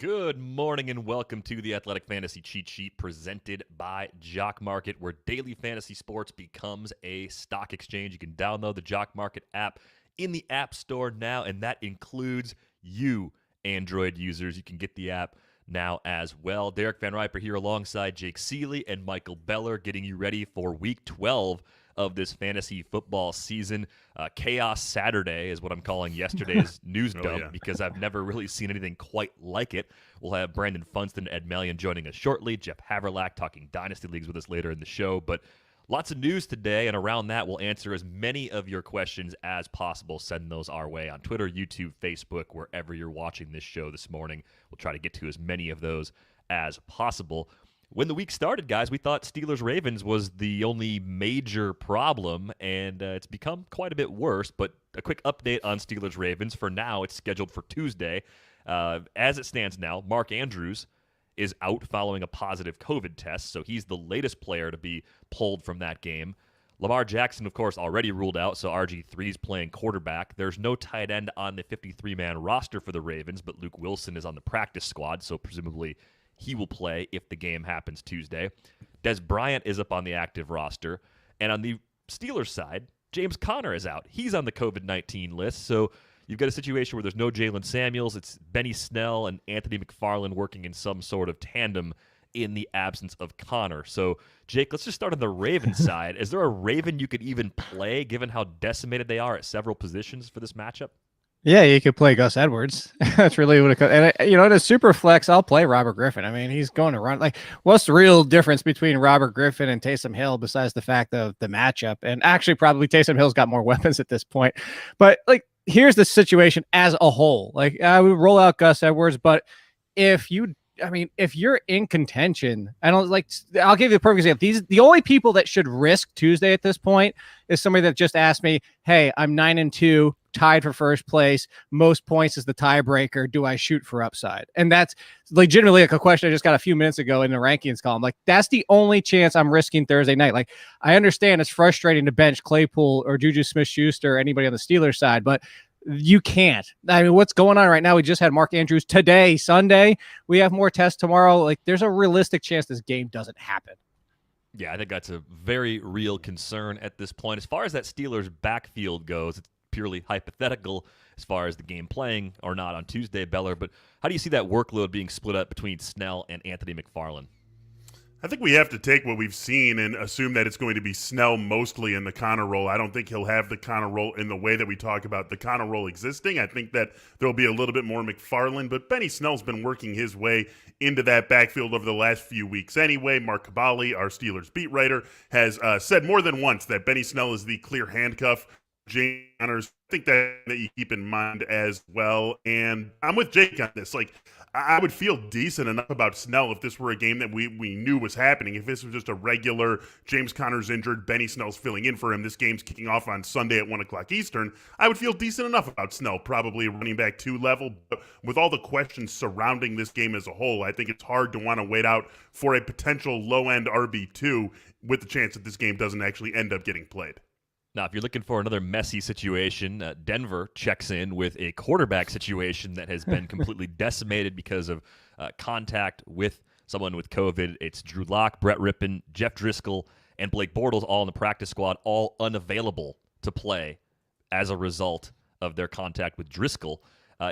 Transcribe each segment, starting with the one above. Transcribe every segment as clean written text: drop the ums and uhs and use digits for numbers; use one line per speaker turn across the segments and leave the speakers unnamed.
Good morning and welcome to the Athletic Fantasy Cheat Sheet presented by JockMKT, where daily fantasy sports becomes a stock exchange. You can download the JockMKT app in the App Store now, and that includes you, Android users. You can get the app now as well. Derek Van Riper here alongside Jake Seeley and Michael Beller, getting you ready for Week 12 of this fantasy football season. Chaos Saturday is what I'm calling yesterday's news dump because I've never really seen anything quite like it. We'll have Brandon Funston, Ed Mallion joining us shortly. Jeff Haverlack talking Dynasty Leagues with us later in the show. But lots of news today, and around that, we'll answer as many of your questions as possible. Send those our way on Twitter, YouTube, Facebook, wherever you're watching this show this morning. We'll try to get to as many of those as possible. When the week started, guys, we thought Steelers-Ravens was the only major problem, and it's become quite a bit worse. But a quick update on Steelers-Ravens. For now, it's scheduled for Tuesday. As it stands now, Mark Andrews is out following a positive COVID test, so he's the latest player to be pulled from that game. Lamar Jackson, of course, already ruled out, so RG3 is playing quarterback. There's no tight end on the 53-man roster for the Ravens, but Luke Wilson is on the practice squad, so presumably he will play if the game happens Tuesday. Des Bryant is up on the active roster. And on the Steelers side, James Conner is out. He's on the COVID-19 list. So you've got a situation where there's no Jalen Samuels. It's Benny Snell and Anthony McFarland working in some sort of tandem in the absence of Conner. So, Jake, let's just start on the Ravens side. Is there a Raven you could even play given how decimated they are at several positions for this matchup?
Yeah, you could play Gus Edwards. That's really what it comes. And in a super flex, I'll play Robert Griffin. I mean, he's going to run. Like, what's the real difference between Robert Griffin and Taysom Hill besides the fact of the matchup? And actually, probably Taysom Hill's got more weapons at this point. But here's the situation as a whole. Like, I would roll out Gus Edwards, but if you're in contention, I'll give you the perfect example. The only people that should risk Tuesday at this point is somebody that just asked me, "Hey, I'm 9-2, tied for first place. Most points is the tiebreaker. Do I shoot for upside?" And that's legitimately a question I just got a few minutes ago in the rankings column. Like, that's the only chance I'm risking Thursday night. Like, I understand it's frustrating to bench Claypool or Juju Smith-Schuster or anybody on the Steelers side, but you can't. I mean, what's going on right now? We just had Mark Andrews today, Sunday. We have more tests tomorrow. Like, there's a realistic chance this game doesn't happen.
Yeah, I think that's a very real concern at this point. As far as that Steelers backfield goes, it's purely hypothetical as far as the game playing or not on Tuesday, Beller. But how do you see that workload being split up between Snell and Anthony McFarland?
I think we have to take what we've seen and assume that it's going to be Snell mostly in the Conner role. I don't think he'll have the Conner role in the way that we talk about the Conner role existing. I think that there'll be a little bit more McFarland, but Benny Snell's been working his way into that backfield over the last few weeks anyway. Mark Cabali, our Steelers beat writer, has said more than once that Benny Snell is the clear handcuff. James Conner, I think that you keep in mind as well. And I'm with Jake on this. Like, I would feel decent enough about Snell if this were a game that we knew was happening. If this was just a regular James Conner's injured, Benny Snell's filling in for him, this game's kicking off on Sunday at 1 o'clock Eastern, I would feel decent enough about Snell, probably running back 2 level. But with all the questions surrounding this game as a whole, I think it's hard to want to wait out for a potential low-end RB2 with the chance that this game doesn't actually end up getting played.
Now, if you're looking for another messy situation, Denver checks in with a quarterback situation that has been completely decimated because of contact with someone with COVID. It's Drew Lock, Brett Rippon, Jeff Driscoll, and Blake Bortles all in the practice squad, all unavailable to play as a result of their contact with Driscoll.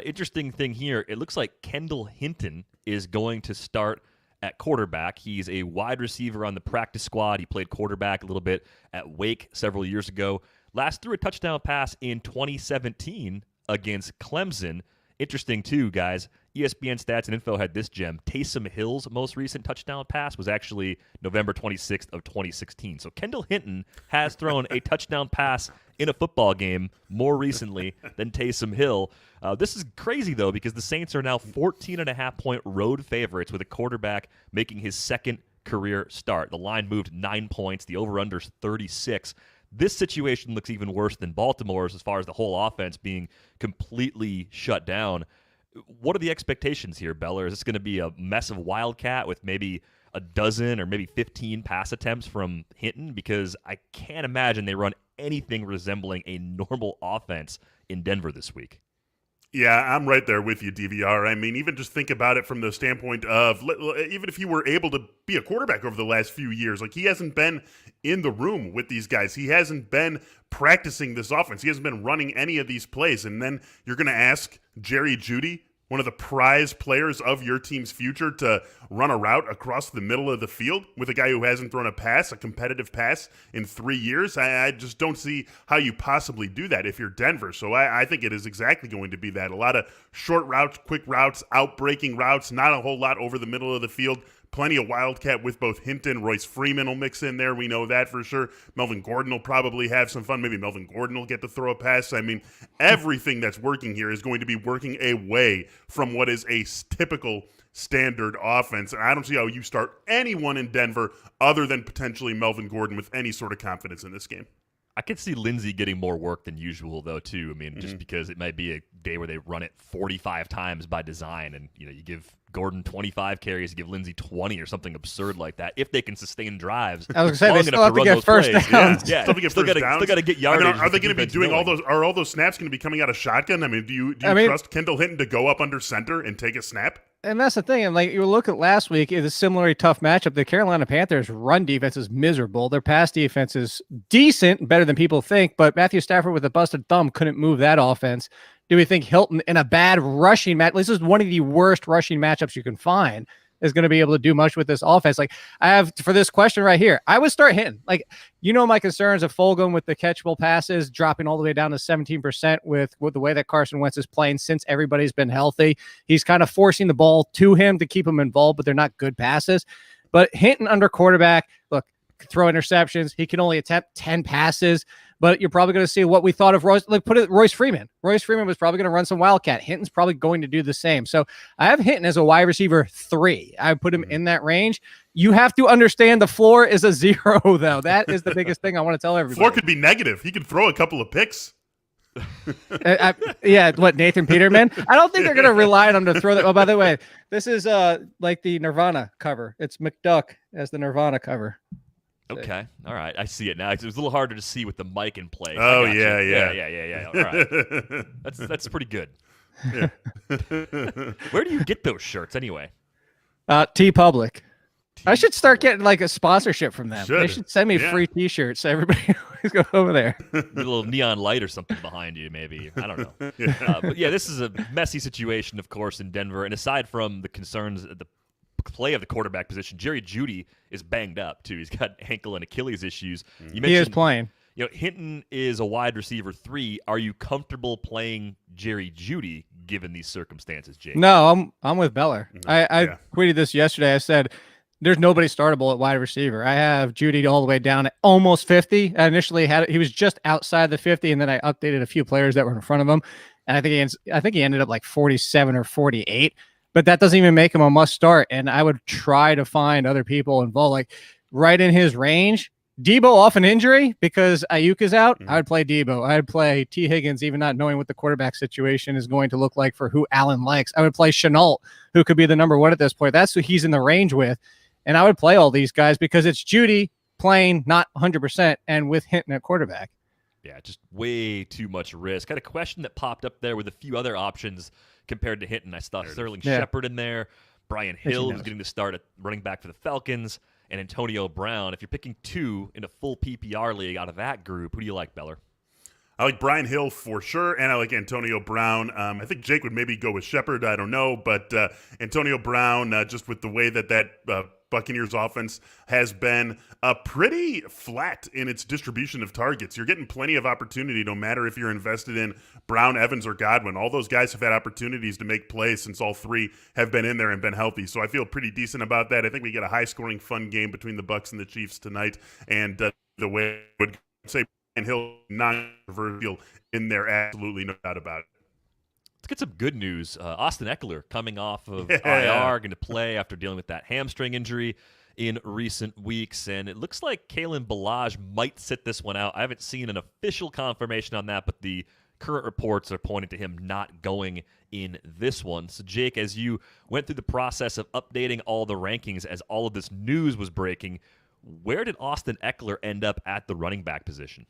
Interesting thing here, it looks like Kendall Hinton is going to start at quarterback. He's a wide receiver on the practice squad. He played quarterback a little bit at Wake several years ago. Last threw a touchdown pass in 2017 against Clemson. Interesting, too, guys. ESPN Stats and Info had this gem. Taysom Hill's most recent touchdown pass was actually November 26th of 2016. So Kendall Hinton has thrown a touchdown pass in a football game more recently than Taysom Hill. This is crazy, though, because the Saints are now 14.5-point road favorites with a quarterback making his second career start. The line moved 9 points. The over-under's 36. This situation looks even worse than Baltimore's as far as the whole offense being completely shut down. What are the expectations here, Beller? Is this going to be a mess of Wildcat with maybe a dozen or maybe 15 pass attempts from Hinton? Because I can't imagine they run anything resembling a normal offense in Denver this week.
Yeah, I'm right there with you, DVR. I mean, even just think about it from the standpoint of even if he were able to be a quarterback over the last few years, like he hasn't been in the room with these guys. He hasn't been practicing this offense. He hasn't been running any of these plays. And then you're going to ask Jerry Jeudy, one of the prize players of your team's future, to run a route across the middle of the field with a guy who hasn't thrown a competitive pass in 3 years. I just don't see how you possibly do that if you're Denver. So I think it is exactly going to be that. A lot of short routes, quick routes, out-breaking routes, not a whole lot over the middle of the field. Plenty of Wildcat with both Hinton. Royce Freeman will mix in there. We know that for sure. Melvin Gordon will probably have some fun. Maybe Melvin Gordon will get to throw a pass. I mean, everything that's working here is going to be working away from what is a typical standard offense. And I don't see how you start anyone in Denver other than potentially Melvin Gordon with any sort of confidence in this game.
I could see Lindsey getting more work than usual, though, too. I mean, just because it might be a day where they run it 45 times by design, and you give Gordon 25 carries, you give Lindsey 20 or something absurd like that. If they can sustain drives,
I was going to say, they still have to get first downs.
Yeah,
still got
to get yardage.
I mean, are they going to be doing all those? Are all those snaps going to be coming out of shotgun? I mean, do you trust Kendall Hinton to go up under center and take a snap?
And that's the thing. And like you look at last week, it's a similarly tough matchup. The Carolina Panthers' run defense is miserable. Their pass defense is decent, better than people think. But Matthew Stafford with a busted thumb couldn't move that offense. Do we think Hilton in a bad rushing match? This is one of the worst rushing matchups you can find. Is going to be able to do much with this offense. Like I have for this question right here, I would start hitting. Like, my concerns of Fulgham with the catchable passes dropping all the way down to 17% with the way that Carson Wentz is playing since everybody's been healthy. He's kind of forcing the ball to him to keep him involved, but they're not good passes. But Hinton under quarterback, look, throw interceptions. He can only attempt 10 passes. But you're probably going to see what we thought of Royce. Like Royce Freeman. Royce Freeman was probably going to run some Wildcat. Hinton's probably going to do the same. So I have Hinton as a wide receiver 3. I put him in that range. You have to understand the floor is a 0, though. That is the biggest thing I want to tell everybody.
Floor could be negative. He could throw a couple of picks.
Nathan Peterman? I don't think they're going to rely on him to throw that. Oh, by the way, this is like the Nirvana cover. It's McDuck as the Nirvana cover.
Okay. All right. I see it now. It was a little harder to see with the mic in play.
Oh, yeah.
All right. That's pretty good. Yeah. Where do you get those shirts anyway?
T-Public. I should start getting like a sponsorship from them. They should send me free T-shirts. So everybody always go over there.
A little neon light or something behind you, maybe. I don't know. But this is a messy situation, of course, in Denver. And aside from the concerns at the play of the quarterback position, Jerry Jeudy is banged up too. He's got ankle and Achilles issues. You mentioned,
he is playing.
Hinton is a wide receiver 3. Are you comfortable playing Jerry Jeudy given these circumstances, Jake?
No, I'm with Beller. I tweeted this yesterday. I said there's nobody startable at wide receiver. I have Jeudy all the way down at almost 50. I initially he was just outside the 50, and then I updated a few players that were in front of him, and I think he ended up like 47 or 48. But that doesn't even make him a must start. And I would try to find other people involved, like right in his range. Debo off an injury because Ayuk is out. I would play Debo. I'd play T. Higgins, even not knowing what the quarterback situation is going to look like for who Allen likes. I would play Chenault, who could be the number 1 at this point. That's who he's in the range with. And I would play all these guys because it's Jeudy playing not 100% and with Hinton at quarterback.
Yeah, just way too much risk. I had a question that popped up there with a few other options compared to Hinton. I saw Sterling Shepard in there, Brian Hill, who's getting to start at running back for the Falcons, and Antonio Brown. If you're picking 2 in a full PPR league out of that group, who do you like, Beller?
I like Brian Hill for sure, and I like Antonio Brown. I think Jake would maybe go with Shepard. I don't know, but Antonio Brown, just with the way that Buccaneers offense has been pretty flat in its distribution of targets. You're getting plenty of opportunity no matter if you're invested in Brown, Evans, or Godwin. All those guys have had opportunities to make plays since all 3 have been in there and been healthy. So I feel pretty decent about that. I think we get a high-scoring, fun game between the Bucs and the Chiefs tonight. And the way I would say Brian Hill, non-controversial in there, absolutely no doubt about it.
Let's get some good news. Austin Eckler coming off of IR, going to play after dealing with that hamstring injury in recent weeks. And it looks like Kalen Ballage might sit this one out. I haven't seen an official confirmation on that, but the current reports are pointing to him not going in this one. So, Jake, as you went through the process of updating all the rankings as all of this news was breaking, where did Austin Eckler end up at the running back position?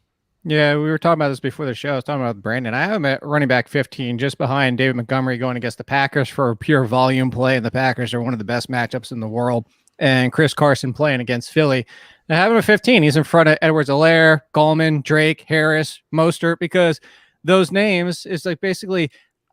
Yeah, we were talking about this before the show. I was talking about Brandon. I have him at running back 15, just behind David Montgomery going against the Packers for a pure volume play. And the Packers are one of the best matchups in the world. And Chris Carson playing against Philly. I have him at 15. He's in front of Edwards-Helaire, Gallman, Drake, Harris, Mostert, because those names is like basically,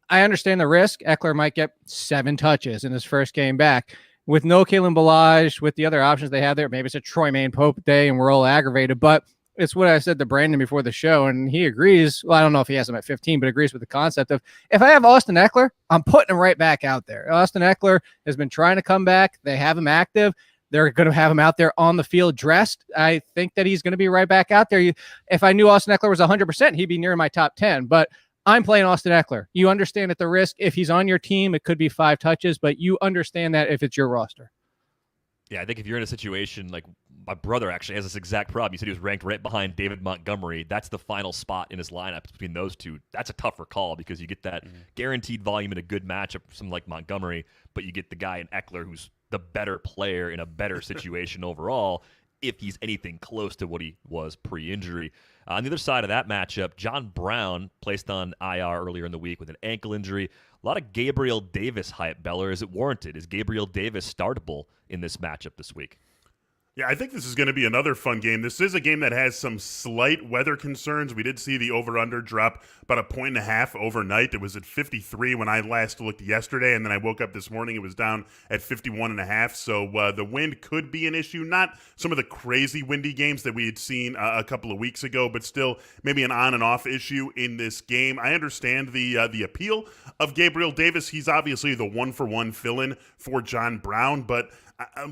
I understand the risk. Eckler might get 7 touches in his first game back. With no Kalen Ballage, with the other options they have there, maybe it's a Troy Maine Pope day and we're all aggravated. But it's what I said to Brandon before the show, and he agrees. Well, I don't know if he has him at 15, but agrees with the concept of if I have Austin Eckler, I'm putting him right back out there. Austin Eckler has been trying to come back. They have him active. They're going to have him out there on the field dressed. I think that he's going to be right back out there. If I knew Austin Eckler was 100%, he'd be near my top 10, but I'm playing Austin Eckler. You understand at the risk. If he's on your team, it could be 5 touches, but you understand that if it's your roster.
Yeah, I think if you're in a situation like my brother actually has this exact problem. He said he was ranked right behind David Montgomery. That's the final spot in his lineup between those two. That's a tougher call because you get that guaranteed volume in a good matchup for someone like Montgomery, but you get the guy in Eckler who's the better player in a better situation overall if he's anything close to what he was pre-injury. On the other side of that matchup, John Brown placed on IR earlier in the week with an ankle injury. A lot of Gabriel Davis hype, Beller. Is it warranted? Is Gabriel Davis startable in this matchup this week?
Yeah, I think this is going to be another fun game. This is a game that has some slight weather concerns. We did see the over-under drop about 1.5 overnight. It was at 53 when I last looked yesterday, and then I woke up this morning. It was down at 51.5. So the wind could be an issue. Not some of the crazy windy games that we had seen a couple of weeks ago, but still maybe an on and off issue in this game. I understand the appeal of Gabriel Davis. He's obviously the one-for-one fill-in for John Brown, but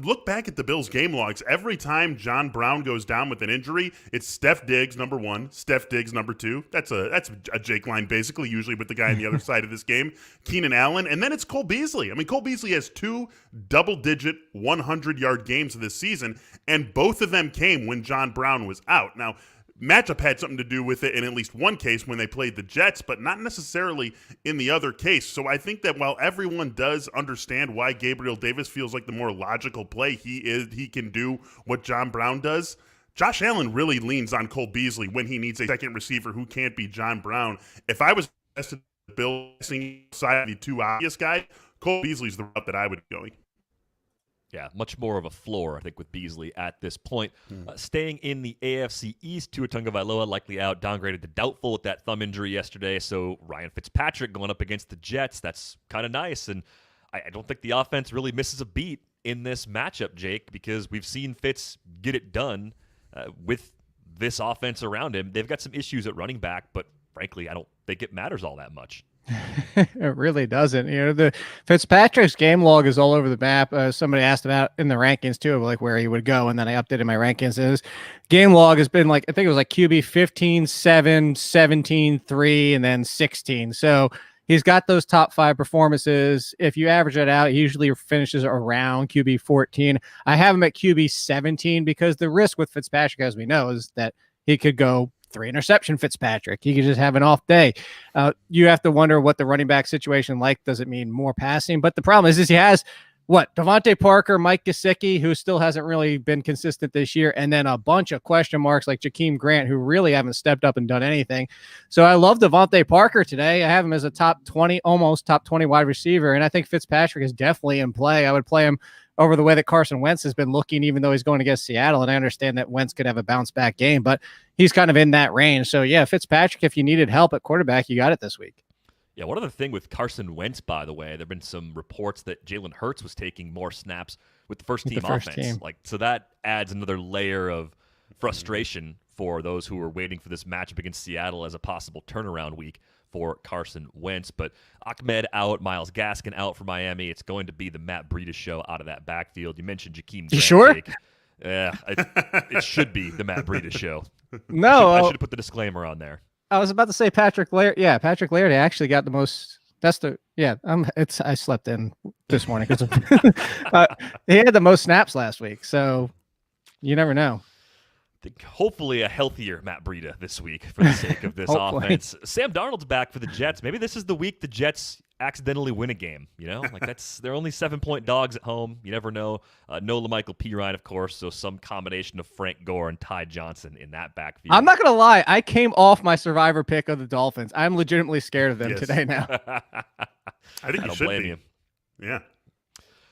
look back at the Bills game logs. Every time John Brown goes down with an injury, it's Steph Diggs, number 1, Steph Diggs, number 2. That's a Jake line, basically, usually with the guy on the other side of this game, Keenan Allen, and then it's Cole Beasley. I mean, Cole Beasley has 2 double-digit 100-yard games this season, and both of them came when John Brown was out. Now, matchup had something to do with it in at least one case when they played the Jets, but not necessarily in the other case. So I think that while everyone does understand why Gabriel Davis feels like the more logical play, he can do what John Brown does. Josh Allen really leans on Cole Beasley when he needs a second receiver who can't be John Brown. If I was tested the Bills side the 2 obvious guys, Cole Beasley's the route that I would be going.
Yeah, much more of a floor, I think, with Beasley at this point. Staying in the AFC East, Tua Tagovailoa likely out, downgraded to doubtful with that thumb injury yesterday. So Ryan Fitzpatrick going up against the Jets, that's kind of nice. And I don't think the offense really misses a beat in this matchup, Jake, because we've seen Fitz get it done with this offense around him. They've got some issues at running back, but frankly, I don't think it matters all that much.
It really doesn't. You know, the Fitzpatrick's game log is all over the map. Somebody asked about in the rankings too, of like where he would go, and then I updated my rankings. And his game log has been like, I think it was like QB 15, 7, 17, 3, and then 16. So he's got those top 5 performances. If you average it out, he usually finishes around QB 14. I have him at QB 17 because the risk with Fitzpatrick, as we know, is that he could go 3 interception Fitzpatrick. He could just have an off day. You have to wonder what the running back situation like. Does it mean more passing? But the problem is he has Devontae Parker, Mike Gesicki, who still hasn't really been consistent this year, and then a bunch of question marks like Jakeem Grant, who really haven't stepped up and done anything. So I love Devontae Parker today. I have him as a top 20, almost top 20 wide receiver, and I think Fitzpatrick is definitely in play. I would play him over the way that Carson Wentz has been looking, even though he's going against Seattle. And I understand that Wentz could have a bounce back game, but he's kind of in that range. So yeah, Fitzpatrick, if you needed help at quarterback, you got it this week.
Yeah, one other thing with Carson Wentz, by the way, there have been some reports that Jalen Hurts was taking more snaps with the first team offense. So that adds another layer of frustration for those who are waiting for this matchup against Seattle as a possible turnaround week for Carson Wentz. But Ahmed out, Myles Gaskin out for Miami. It's going to be the Matt Breida show out of that backfield. You mentioned Jakeem Grant.
You sure?
Yeah, it should be the Matt Breida show.
No.
I should have put the disclaimer on there.
I was about to say Patrick Laird. Yeah, Patrick Laird actually got the most. I slept in this morning because he had the most snaps last week. So you never know.
Hopefully a healthier Matt Breida this week for the sake of this offense. Sam Darnold's back for the Jets. Maybe this is the week the Jets accidentally win a game. Like they're only 7-point dogs at home. You never know. No LaMichael Pirine, of course. So some combination of Frank Gore and Ty Johnson in that backfield.
I'm not gonna lie. I came off my survivor pick of the Dolphins. I'm legitimately scared of them today now.
I think you should be.
You.
Yeah.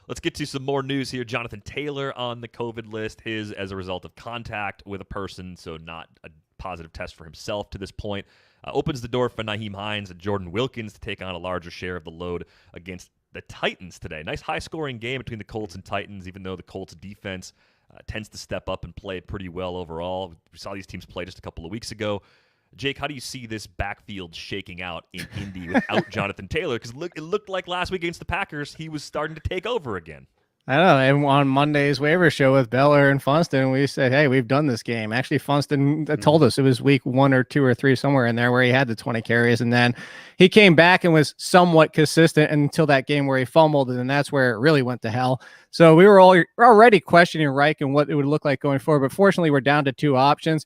Let's get to some more news here. Jonathan Taylor on the COVID list, his as a result of contact with a person, so not a positive test for himself to this point. Opens the door for Nyheim Hines and Jordan Wilkins to take on a larger share of the load against the Titans today. Nice high-scoring game between the Colts and Titans, even though the Colts defense tends to step up and play pretty well overall. We saw these teams play just a couple of weeks ago. Jake, how do you see this backfield shaking out in Indy without Jonathan Taylor? Because it looked like last week against the Packers, he was starting to take over again.
I don't know. And on Monday's waiver show with Beller and Funston, we said, hey, we've done this game. Actually, Funston told us it was week 1 or 2 or 3, somewhere in there, where he had the 20 carries. And then he came back and was somewhat consistent until that game where he fumbled. And that's where it really went to hell. So we were already questioning Reich and what it would look like going forward. But fortunately, we're down to 2 options.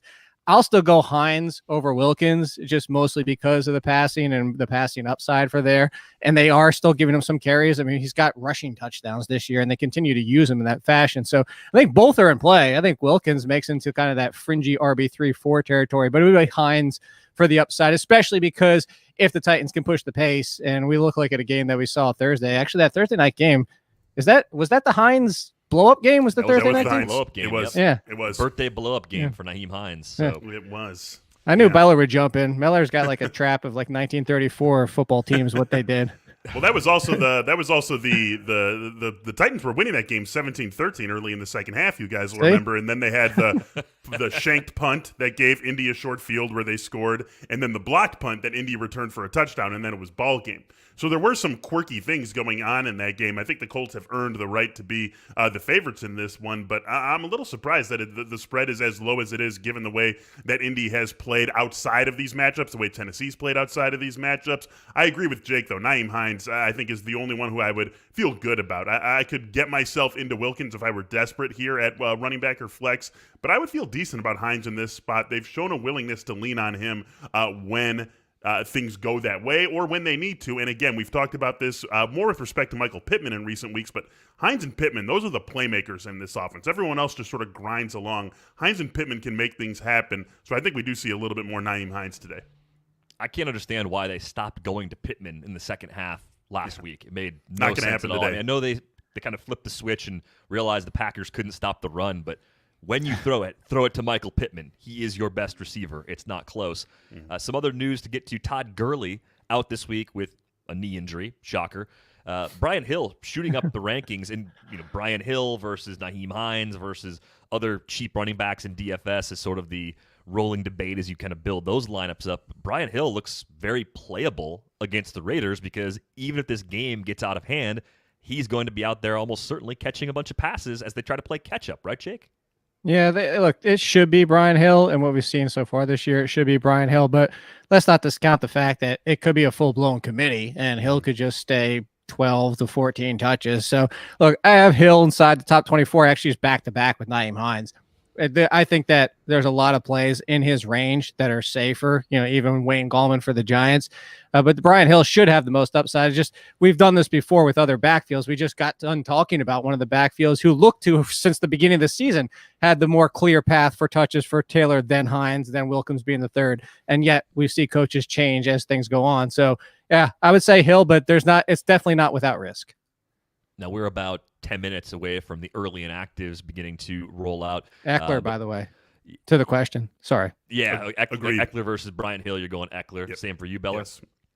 I'll still go Hines over Wilkins, just mostly because of the passing and the passing upside for there. And they are still giving him some carries. I mean, he's got rushing touchdowns this year, and they continue to use him in that fashion. So I think both are in play. I think Wilkins makes into kind of that fringy RB3-4 territory, but it would be Hines for the upside, especially because if the Titans can push the pace, and we look like at a game that we saw Thursday. Actually, that Thursday night game, was that the Hines blow-up game? Was the Thursday night game?
Blow-up game.
It was.
Yep.
Yeah. It was.
Birthday blow-up game for Nyheim Hines. So.
Yeah. It was.
I knew Beller would jump in. Beller's got like a trap of like 1934 football teams, what they did.
Well, that was also the Titans were winning that game 17-13 early in the second half. You guys will remember, and then they had the shanked punt that gave Indy a short field where they scored, and then the blocked punt that Indy returned for a touchdown, and then it was ball game. So there were some quirky things going on in that game. I think the Colts have earned the right to be the favorites in this one, but I'm a little surprised that the spread is as low as it is, given the way that Indy has played outside of these matchups, the way Tennessee's played outside of these matchups. I agree with Jake, though. Nyheim Hines, I think, is the only one who I would feel good about. I could get myself into Wilkins if I were desperate here at running back or flex, but I would feel decent about Hines in this spot. They've shown a willingness to lean on him when things go that way or when they need to. And again, we've talked about this more with respect to Michael Pittman in recent weeks, but Hines and Pittman, those are the playmakers in this offense. Everyone else just sort of grinds along. Hines and Pittman can make things happen. So I think we do see a little bit more Nyheim Hines today.
I can't understand why they stopped going to Pittman in the second half last week. It made no
Not
sense at all.
today.
I mean, I know they kind of flipped the switch and realized the Packers couldn't stop the run, but when you throw it to Michael Pittman. He is your best receiver. It's not close. Some other news to get to. Todd Gurley out this week with a knee injury. Shocker. Brian Hill shooting up the rankings, and Brian Hill versus Nyheim Hines versus other cheap running backs in DFS is sort of the rolling debate as you kind of build those lineups up. Brian Hill looks very playable against the Raiders because even if this game gets out of hand, he's going to be out there almost certainly catching a bunch of passes as they try to play catch up, right, Jake?
Yeah, look, it should be Brian Hill, and what we've seen so far this year, it should be Brian Hill, but let's not discount the fact that it could be a full-blown committee, and Hill could just stay 12 to 14 touches. So, look, I have Hill inside the top 24, actually is back-to-back with Nyheim Hines. I think that there's a lot of plays in his range that are safer, even Wayne Gallman for the Giants. But Brian Hill should have the most upside. Just we've done this before with other backfields. We just got done talking about one of the backfields who looked to, since the beginning of the season, had the more clear path for touches for Taylor, then Hines, then Wilkins being the third. And yet we see coaches change as things go on. So, yeah, I would say Hill, but it's definitely not without risk.
Now we're about 10 minutes away from the early inactives beginning to roll out.
Eckler, by the way, to the question. Sorry.
Yeah, Eckler versus Brian Hill. You're going Eckler. Yep. Same for you, Beller?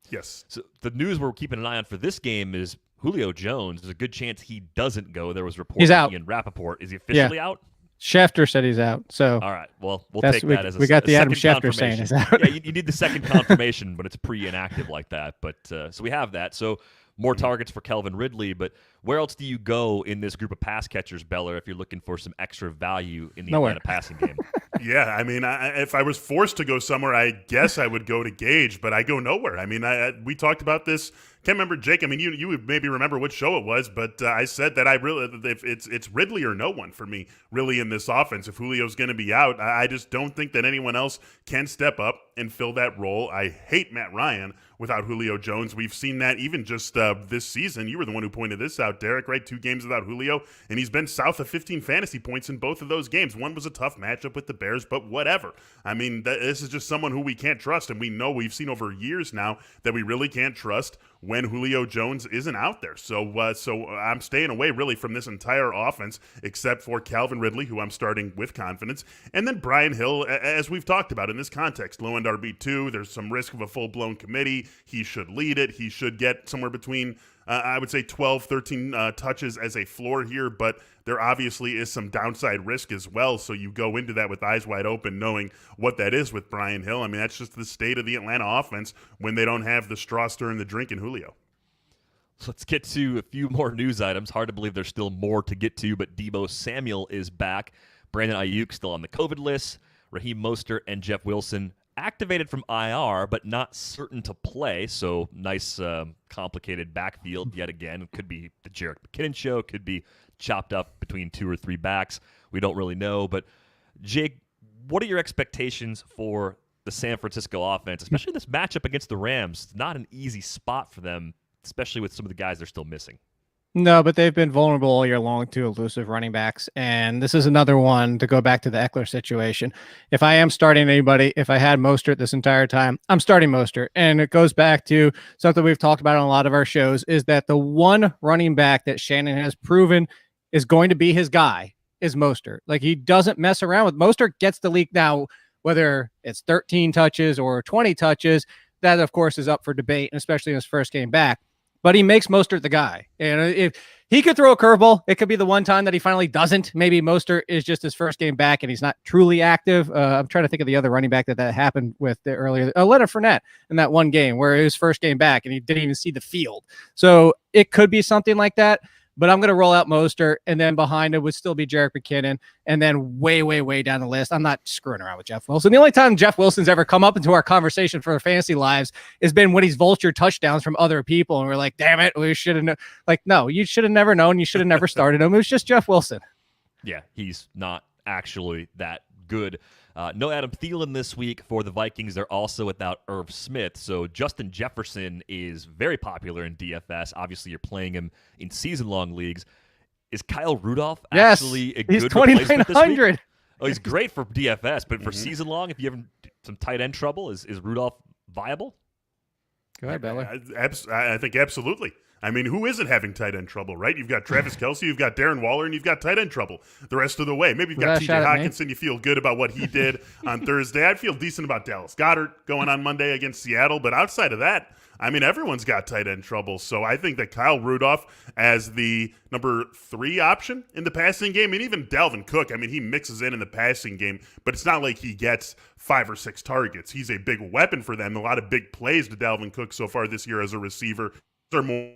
Yes.
So the news we're keeping an eye on for this game is Julio Jones. There's a good chance he doesn't go. There was reports
he's out.
Ian Rappaport. Is he officially out?
Schefter said he's out. So
all right. Well, we'll take that as
we got the Adam
second
Schefter saying he's out.
Yeah, you need the second confirmation, but it's pre-inactive like that. But so we have that. So more targets for Calvin Ridley. But Where else do you go in this group of pass catchers, Beller, if you're looking for some extra value in the
Nowhere.
Atlanta passing game?
Yeah, I mean, if I was forced to go somewhere, I guess I would go to Gage, but I go nowhere. I mean, we talked about this. Can't remember, Jake. I mean, you would maybe remember which show it was, but I said that if it's Ridley or no one for me, really, in this offense. If Julio's going to be out, I just don't think that anyone else can step up and fill that role. I hate Matt Ryan without Julio Jones. We've seen that even just this season. You were the one who pointed this out, Derek, right? 2 games without Julio, and he's been south of 15 fantasy points in both of those games. One was a tough matchup with the Bears, but whatever. I mean, this is just someone who we can't trust, and we've seen over years now that we really can't trust when Julio Jones isn't out there. So I'm staying away really from this entire offense except for Calvin Ridley, who I'm starting with confidence, and then Brian Hill, as we've talked about in this context, low-end RB2. There's some risk of a full-blown committee. He should lead it. He should get somewhere between, I would say, 12, 13 touches as a floor here, but there obviously is some downside risk as well, so you go into that with eyes wide open knowing what that is with Brian Hill. I mean, that's just the state of the Atlanta offense when they don't have the straw stirring the drink in Julio.
Let's get to a few more news items. Hard to believe there's still more to get to, but Deebo Samuel is back. Brandon Ayuk still on the COVID list. Raheem Mostert and Jeff Wilson activated from IR, but not certain to play. So nice, complicated backfield yet again. It could be the Jerick McKinnon show. Could be chopped up between 2 or 3 backs. We don't really know. But, Jake, what are your expectations for the San Francisco offense, especially this matchup against the Rams? It's not an easy spot for them, especially with some of the guys they're still missing.
No, but they've been vulnerable all year long to elusive running backs. And this is another one to go back to the Eckler situation. If I am starting anybody, if I had Mostert this entire time, I'm starting Mostert. And it goes back to something we've talked about on a lot of our shows, is that the one running back that Shannon has proven is going to be his guy is Mostert. Like, he doesn't mess around with Mostert. Gets the leak now, whether it's 13 touches or 20 touches, that of course is up for debate, and especially in his first game back. But he makes Mostert the guy. And if he could throw a curveball, it could be the one time that he finally doesn't. Maybe Mostert is just his first game back and he's not truly active. I'm trying to think of the other running back that happened with earlier. Leonard Fournette in that one game where it was first game back and he didn't even see the field. So it could be something like that. But I'm going to roll out Mostert, and then behind it would still be Jerick McKinnon, and then way, way, way down the list, I'm not screwing around with Jeff Wilson. The only time Jeff Wilson's ever come up into our conversation for our fantasy lives has been when he's vultured touchdowns from other people, and we're like, damn it, we should have no, you should have never known. You should have never started him. It was just Jeff Wilson.
Yeah, he's not actually that good. No Adam Thielen this week for the Vikings. They're also without Irv Smith. So Justin Jefferson is very popular in DFS. Obviously, you're playing him in season-long leagues. Is Kyle Rudolph actually a good replacement this week? Oh, he's great for DFS, but for season-long, if you have some tight end trouble, is Rudolph viable?
Go ahead, Beller.
I think absolutely. I mean, who isn't having tight end trouble, right? You've got Travis Kelce, you've got Darren Waller, and you've got tight end trouble the rest of the way. Maybe you've got TJ Hockenson. You feel good about what he did on Thursday. I'd feel decent about Dallas Goedert going on Monday against Seattle. But outside of that, I mean, everyone's got tight end trouble. So I think that Kyle Rudolph as the number 3 option in the passing game, and even Dalvin Cook, I mean, he mixes in the passing game, but it's not like he gets 5 or 6 targets. He's a big weapon for them. A lot of big plays to Dalvin Cook so far this year as a receiver. They're more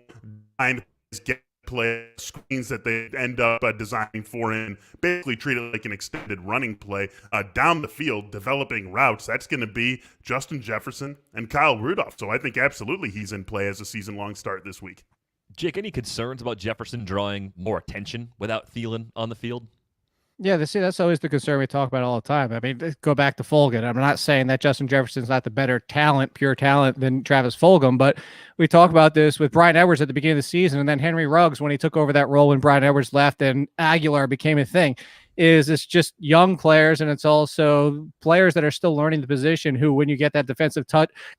designed get play screens that they end up designing for him, basically treat it like an extended running play down the field, developing routes. That's going to be Justin Jefferson and Kyle Rudolph. So I think absolutely he's in play as a season-long start this week.
Jake, any concerns about Jefferson drawing more attention without Thielen on the field?
Yeah, that's always the concern we talk about all the time. I mean, go back to Fulgham. I'm not saying that Justin Jefferson's not the better talent, pure talent than Travis Fulgham, but we talk about this with Brian Edwards at the beginning of the season, and then Henry Ruggs when he took over that role when Brian Edwards left and Aguilar became a thing. It's just young players, and it's also players that are still learning the position who, when you get that defensive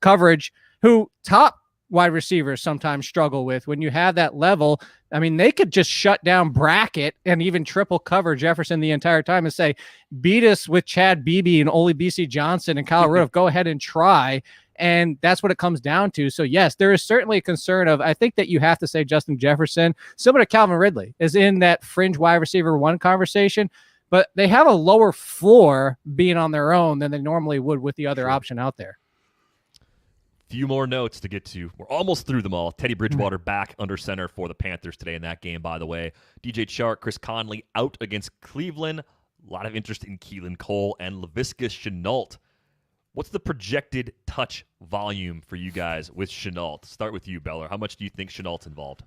coverage, who top wide receivers sometimes struggle with. When you have that level, I mean, they could just shut down bracket and even triple cover Jefferson the entire time and say, beat us with Chad Beebe and Ole BC Johnson and Kyle Rudolph. Go ahead and try. And that's what it comes down to. So, yes, there is certainly a concern of, I think that you have to say Justin Jefferson, similar to Calvin Ridley, is in that fringe wide receiver 1 conversation, but they have a lower floor being on their own than they normally would with the other option out there.
Few more notes to get to. We're almost through them all. Teddy Bridgewater back under center for the Panthers today in that game, by the way. DJ Chark, Chris Conley out against Cleveland. A lot of interest in Keelan Cole and Laviska Shenault. What's the projected touch volume for you guys with Shenault? Start with you, Beller. How much do you think Chenault's involved?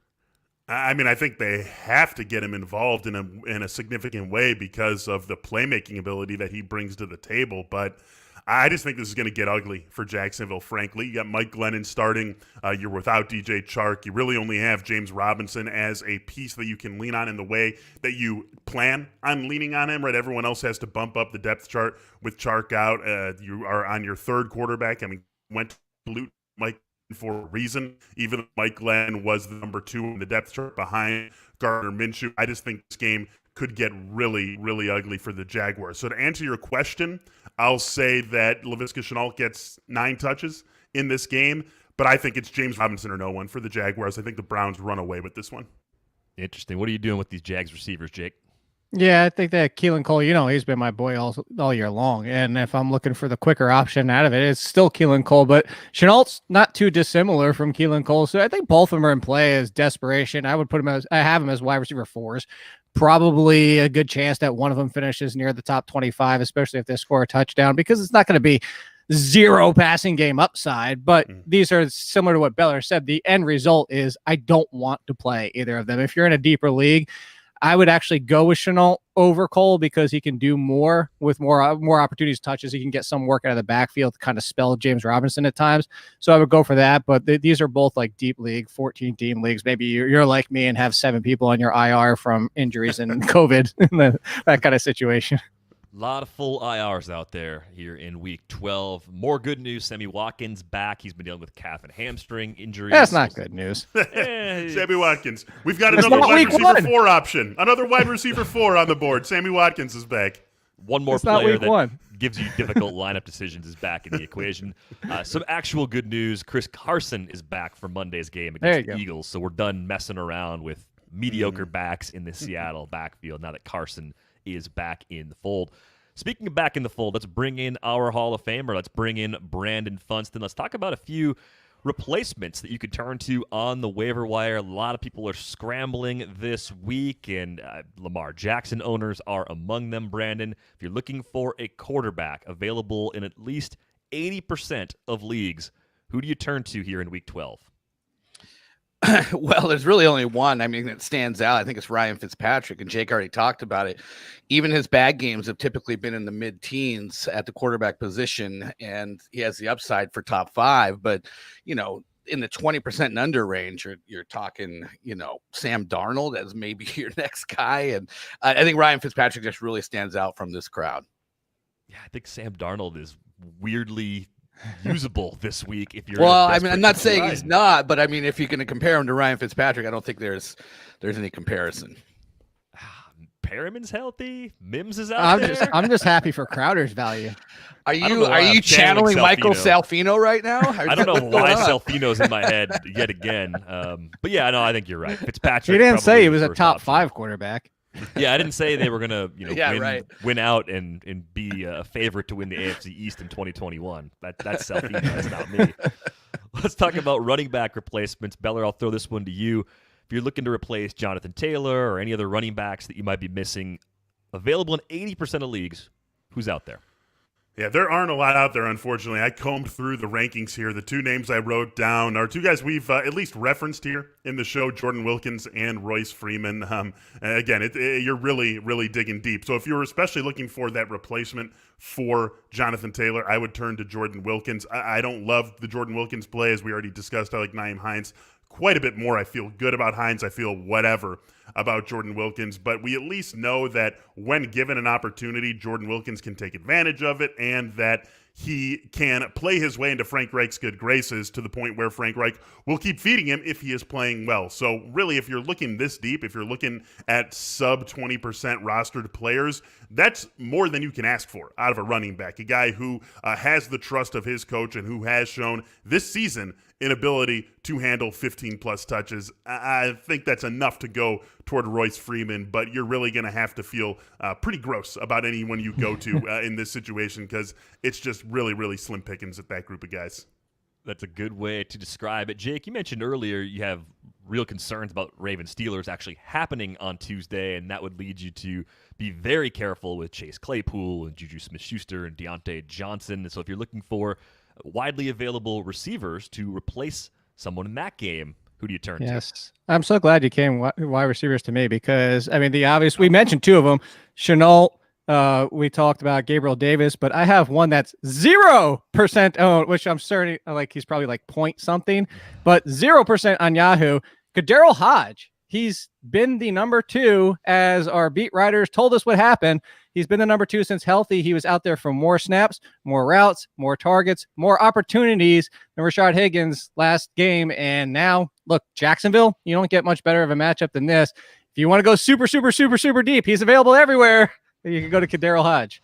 I mean, I think they have to get him involved in a significant way because of the playmaking ability that he brings to the table. But I just think this is going to get ugly for Jacksonville, frankly. You got Mike Glennon starting. You're without DJ Chark. You really only have James Robinson as a piece that you can lean on in the way that you plan on leaning on him, right? Everyone else has to bump up the depth chart with Chark out. You are on your third quarterback. I mean, went to loot Mike for a reason. Even Mike Glenn was the number 2 in the depth chart behind Gardner Minshew. I just think this game could get really, really ugly for the Jaguars. So to answer your question, I'll say that Laviska Shenault gets 9 touches in this game, but I think it's James Robinson or no one for the Jaguars. I think the Browns run away with this one.
Interesting. What are you doing with these Jags receivers, Jake?
Yeah, I think that Keelan Cole, he's been my boy all year long. And if I'm looking for the quicker option out of it, it's still Keelan Cole. But Chenault's not too dissimilar from Keelan Cole. So I think both of them are in play as desperation. I have him as wide receiver 4s. Probably a good chance that one of them finishes near the top 25, especially if they score a touchdown, because it's not going to be 0 passing game upside. But these are similar to what Beller said. The end result is I don't want to play either of them. If you're in a deeper league, I would actually go with Shenault over Cole because he can do more with more opportunities, touches. He can get some work out of the backfield to kind of spell James Robinson at times. So I would go for that. But these are both like deep league, 14-team leagues. Maybe you're like me and have 7 people on your IR from injuries and COVID, that kind of situation.
A lot of full IRs out there here in Week 12. More good news. Sammy Watkins back. He's been dealing with calf and hamstring injuries.
That's not good news.
Sammy Watkins. We've got another wide receiver 4 option. Another wide receiver 4 on the board. Sammy Watkins is back.
One more player that gives you difficult lineup decisions is back in the equation. Some actual good news. Chris Carson is back for Monday's game against the Eagles. So we're done messing around with mediocre backs in the Seattle backfield now that Carson is back in the fold. Speaking of back in the fold, let's bring in our Hall of Famer. Let's bring in Brandon Funston. Let's talk about a few replacements that you could turn to on the waiver wire. A lot of people are scrambling this week, and Lamar Jackson owners are among them, Brandon. If you're looking for a quarterback available in at least 80% of leagues, who do you turn to here in Week 12?
Well, there's really only one. I mean, that stands out. I think it's Ryan Fitzpatrick, and Jake already talked about it. Even his bad games have typically been in the mid-teens at the quarterback position, and he has the upside for top 5. But, in the 20% and under range, you're talking, Sam Darnold as maybe your next guy. And I think Ryan Fitzpatrick just really stands out from this crowd.
Yeah, I think Sam Darnold is weirdly usable this week. If you're
I'm not saying he's not, but I mean, if you're going to compare him to Ryan Fitzpatrick, I don't think there's any comparison.
Perriman's healthy. Mims is out there.
I'm just happy for Crowder's value.
Are you channeling Michael Salfino right now?
I don't know why Salfino's in my head yet again. But yeah, no, I think you're right. Fitzpatrick.
He didn't say he was a top 5 quarterback.
Yeah, I didn't say they were gonna, win out and be a favorite to win the AFC East in 2021. That's Salfino. That's not me. Let's talk about running back replacements. Beller, I'll throw this one to you. If you're looking to replace Jonathan Taylor or any other running backs that you might be missing, available in 80% of leagues, who's out there?
Yeah, there aren't a lot out there, unfortunately. I combed through the rankings here. The 2 names I wrote down are 2 guys we've at least referenced here in the show, Jordan Wilkins and Royce Freeman. Again, you're really, really digging deep. So if you're especially looking for that replacement for Jonathan Taylor, I would turn to Jordan Wilkins. I don't love the Jordan Wilkins play, as we already discussed. I like Nyheim Hines quite a bit more. I feel good about Hines. I feel whatever about Jordan Wilkins, but we at least know that when given an opportunity, Jordan Wilkins can take advantage of it, and that he can play his way into Frank Reich's good graces to the point where Frank Reich will keep feeding him if he is playing well. So really, if you're looking this deep, if you're looking at sub 20% rostered players, that's more than you can ask for out of a running back, a guy who has the trust of his coach and who has shown this season an ability to handle 15-plus touches. I think that's enough to go toward Royce Freeman, but you're really going to have to feel pretty gross about anyone you go to in this situation, because it's just really, really slim pickings at that group of guys.
That's a good way to describe it. Jake, you mentioned earlier you have real concerns about Ravens-Steelers actually happening on Tuesday, and that would lead you to be very careful with Chase Claypool and Juju Smith-Schuster and Deontay Johnson. And so if you're looking for widely available receivers to replace someone in that game, who do you turn to?
Yes. I'm so glad you came wide receivers to me because, I mean, the obvious, we mentioned two of them, Chenault. We talked about Gabriel Davis, but I have one that's 0% owned, which I'm certain like he's probably like point something, but 0% on Yahoo. Kadarius Hodge. He's been the number 2 as our beat writers told us what happened. He's been the number 2 since healthy. He was out there for more snaps, more routes, more targets, more opportunities than Rashard Higgins last game. And now, look, Jacksonville, you don't get much better of a matchup than this. If you want to go super, super, super, super deep, he's available everywhere. You can go to Kadarius Hodge.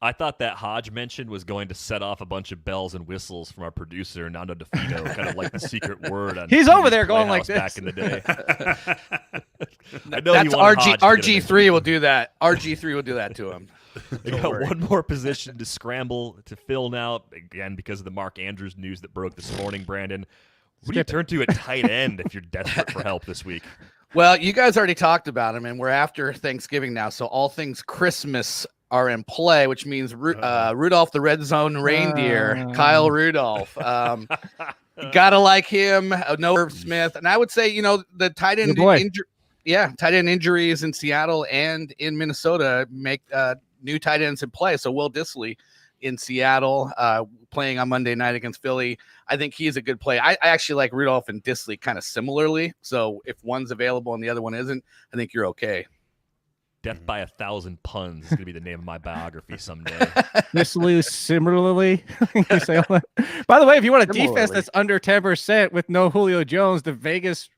I thought that Hodge mention was going to set off a bunch of bells and whistles from our producer, Nando DeFito, kind of like the secret word. On
He's over there going like this.
Back in the day. I know
That's RG3 will do that. RG3 will do that to him.
They got one more position to scramble to fill now, again, because of the Mark Andrews news that broke this morning, Brandon. Who do you turn to at tight end if you're desperate for help this week?
Well, you guys already talked about him, and we're after Thanksgiving now, so all things Christmas are in play, which means Rudolph the Red Zone Reindeer, Kyle Rudolph. Gotta like him. No Irv Smith, and I would say the tight end tight end injuries in Seattle and in Minnesota make new tight ends in play. So Will Dissly in Seattle, playing on Monday night against Philly. I think he's a good play. I actually like Rudolph and Dissly kind of similarly. So if one's available and the other one isn't, I think you're okay.
Death by 1,000 puns is going to be the name of my biography someday.
Dissly similarly. By the way, if you want a defense that's under 10% with no Julio Jones, the Vegas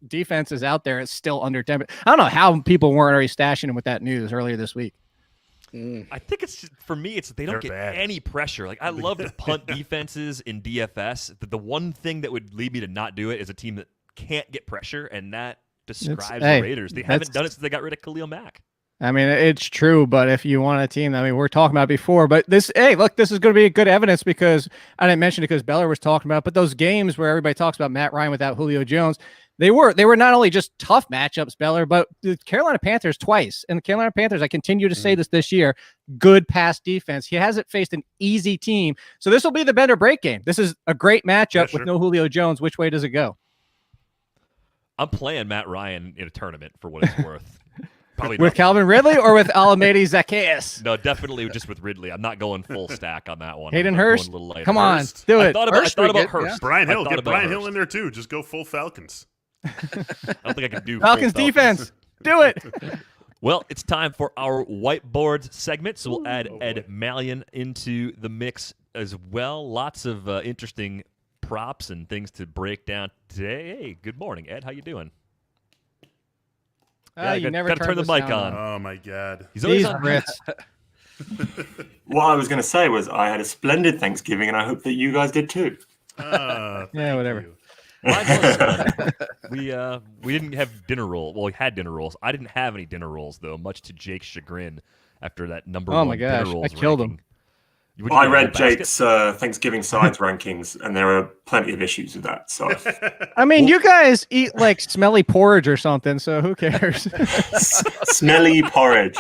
defense is out there. It's still under 10%. I don't know how people weren't already stashing him with that news earlier this week.
I think it's just, for me, it's they don't get any pressure. Like I love the punt defenses in DFS. The one thing that would lead me to not do it is a team that can't get pressure, and that describes the Raiders. They haven't done it since they got rid of Khalil Mack.
I mean, it's true, but if you want a team, I mean, we're talking about it before, but this is going to be good evidence because I didn't mention it because Beller was talking about, but those games where everybody talks about Matt Ryan without Julio Jones, they were not only just tough matchups, Beller, but the Carolina Panthers twice. And the Carolina Panthers, I continue to say this year, good pass defense. He hasn't faced an easy team. So this will be the bend or break game. This is a great matchup with no Julio Jones. Which way does it go?
I'm playing Matt Ryan in a tournament for what it's worth. Probably
with Calvin Ridley or with Alameda Zacchaeus?
No, definitely just with Ridley. I'm not going full stack on that one.
Hayden Hurst? Come on, do it.
I thought about Hurst.
Yeah. Brian Hill. Get Brian Hill in there too. Just go full Falcons.
I don't think I can do
Falcons defense. Do it.
Well, it's time for our whiteboards segment, so we'll add Ed Mallion into the mix as well. Lots of interesting props and things to break down today. Hey, good morning, Ed. How you doing?
You never
turn the mic on.
Oh my God.
He's always on
Brits.
What I was going to say was I had a splendid Thanksgiving, and I hope that you guys did too.
Yeah, whatever.
We didn't have dinner rolls. Well, we had dinner rolls. I didn't have any dinner rolls though, much to Jake's chagrin. After that number one dinner rolls,
I killed him.
I read Jake's Thanksgiving sides rankings, and there are plenty of issues with that. So,
I mean, you guys eat like smelly porridge or something, so who cares?
Smelly porridge.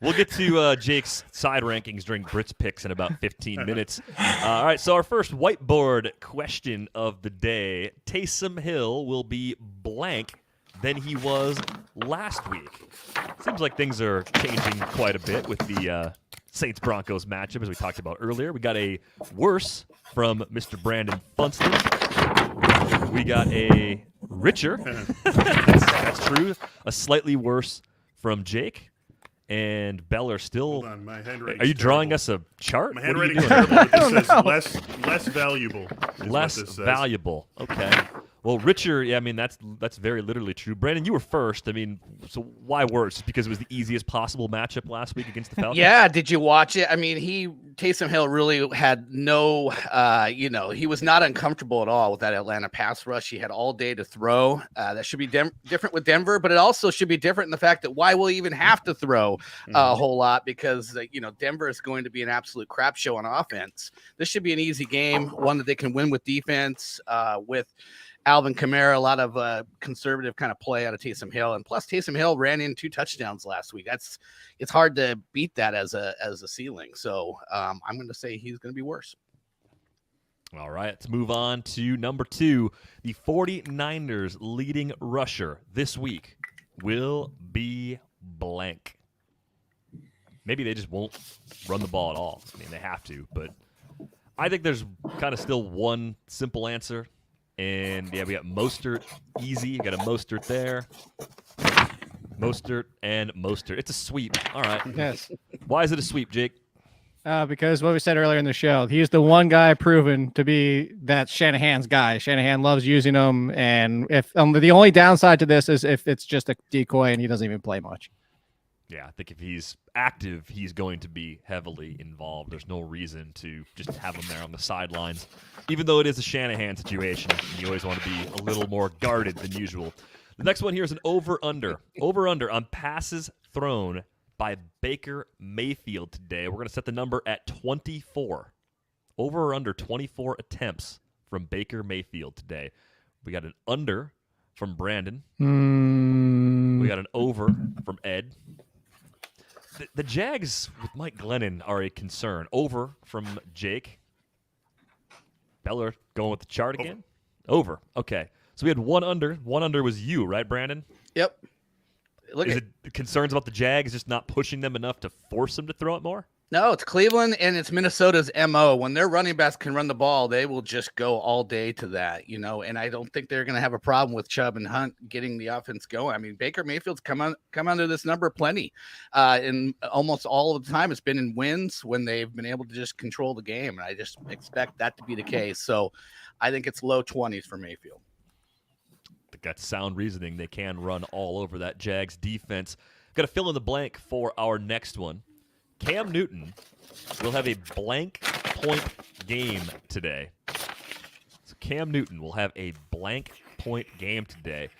We'll get to Jake's side rankings during Brits picks in about 15 minutes. All right, so our first whiteboard question of the day: Taysom Hill will be blank than he was last week. Seems like things are changing quite a bit with the Saints-Broncos matchup, as we talked about earlier. We got a worse from Mr. Brandon Funston. We got a richer. That's true. A slightly worse from Jake. And Beller still.
Hold on, my handwriting's
Are you drawing
terrible.
us a chart?
My
What are you
handwriting's
doing?
terrible. It says less valuable.
Less valuable. Okay. Well, richer, yeah, I mean, that's very literally true. Brandon, you were first. I mean, so why worse? Because it was the easiest possible matchup last week against the Falcons?
Yeah, did you watch it? I mean, he Taysom Hill really had no, he was not uncomfortable at all with that Atlanta pass rush. He had all day to throw. That should be different with Denver, but it also should be different in the fact that why will he even have to throw a whole lot? Because, Denver is going to be an absolute crap show on offense. This should be an easy game, one that they can win with defense, with Alvin Kamara, a lot of conservative kind of play out of Taysom Hill, and plus Taysom Hill ran in 2 touchdowns last week. It's hard to beat that as a ceiling. So I'm going to say he's going to be worse.
All right, let's move on to number 2. The 49ers leading rusher this week will be blank. Maybe they just won't run the ball at all. I mean, they have to, but I think there's kind of still one simple answer. And, yeah, we got Mostert easy. You got a Mostert there. Mostert and Mostert. It's a sweep. All right.
Yes.
Why is it a sweep, Jake?
Because what we said earlier in the show, he's the one guy proven to be that Shanahan's guy. Shanahan loves using him. And if the only downside to this is if it's just a decoy and he doesn't even play much.
Yeah, I think if he's active, he's going to be heavily involved. There's no reason to just have him there on the sidelines. Even though it is a Shanahan situation, you always want to be a little more guarded than usual. The next one here is an over-under. Over-under on passes thrown by Baker Mayfield today. We're going to set the number at 24. Over or under 24 attempts from Baker Mayfield today. We got an under from Brandon. We got an over from Ed. The Jags with Mike Glennon are a concern. Over from Jake. Beller going with the chart again? Over. Okay. So we had one under. One under was you, right, Brandon?
Yep.
Is it concerns about the Jags just not pushing them enough to force them to throw it more?
No, it's Cleveland and it's Minnesota's MO. When their running backs can run the ball, they will just go all day to that, and I don't think they're going to have a problem with Chubb and Hunt getting the offense going. I mean, Baker Mayfield's come under this number plenty. And almost all of the time it's been in wins when they've been able to just control the game. And I just expect that to be the case. So I think it's low 20s for Mayfield.
I think that's sound reasoning. They can run all over that Jags defense. Got to fill in the blank for our next one. Cam Newton will have a blank point game today. So Cam Newton will have a blank point game today.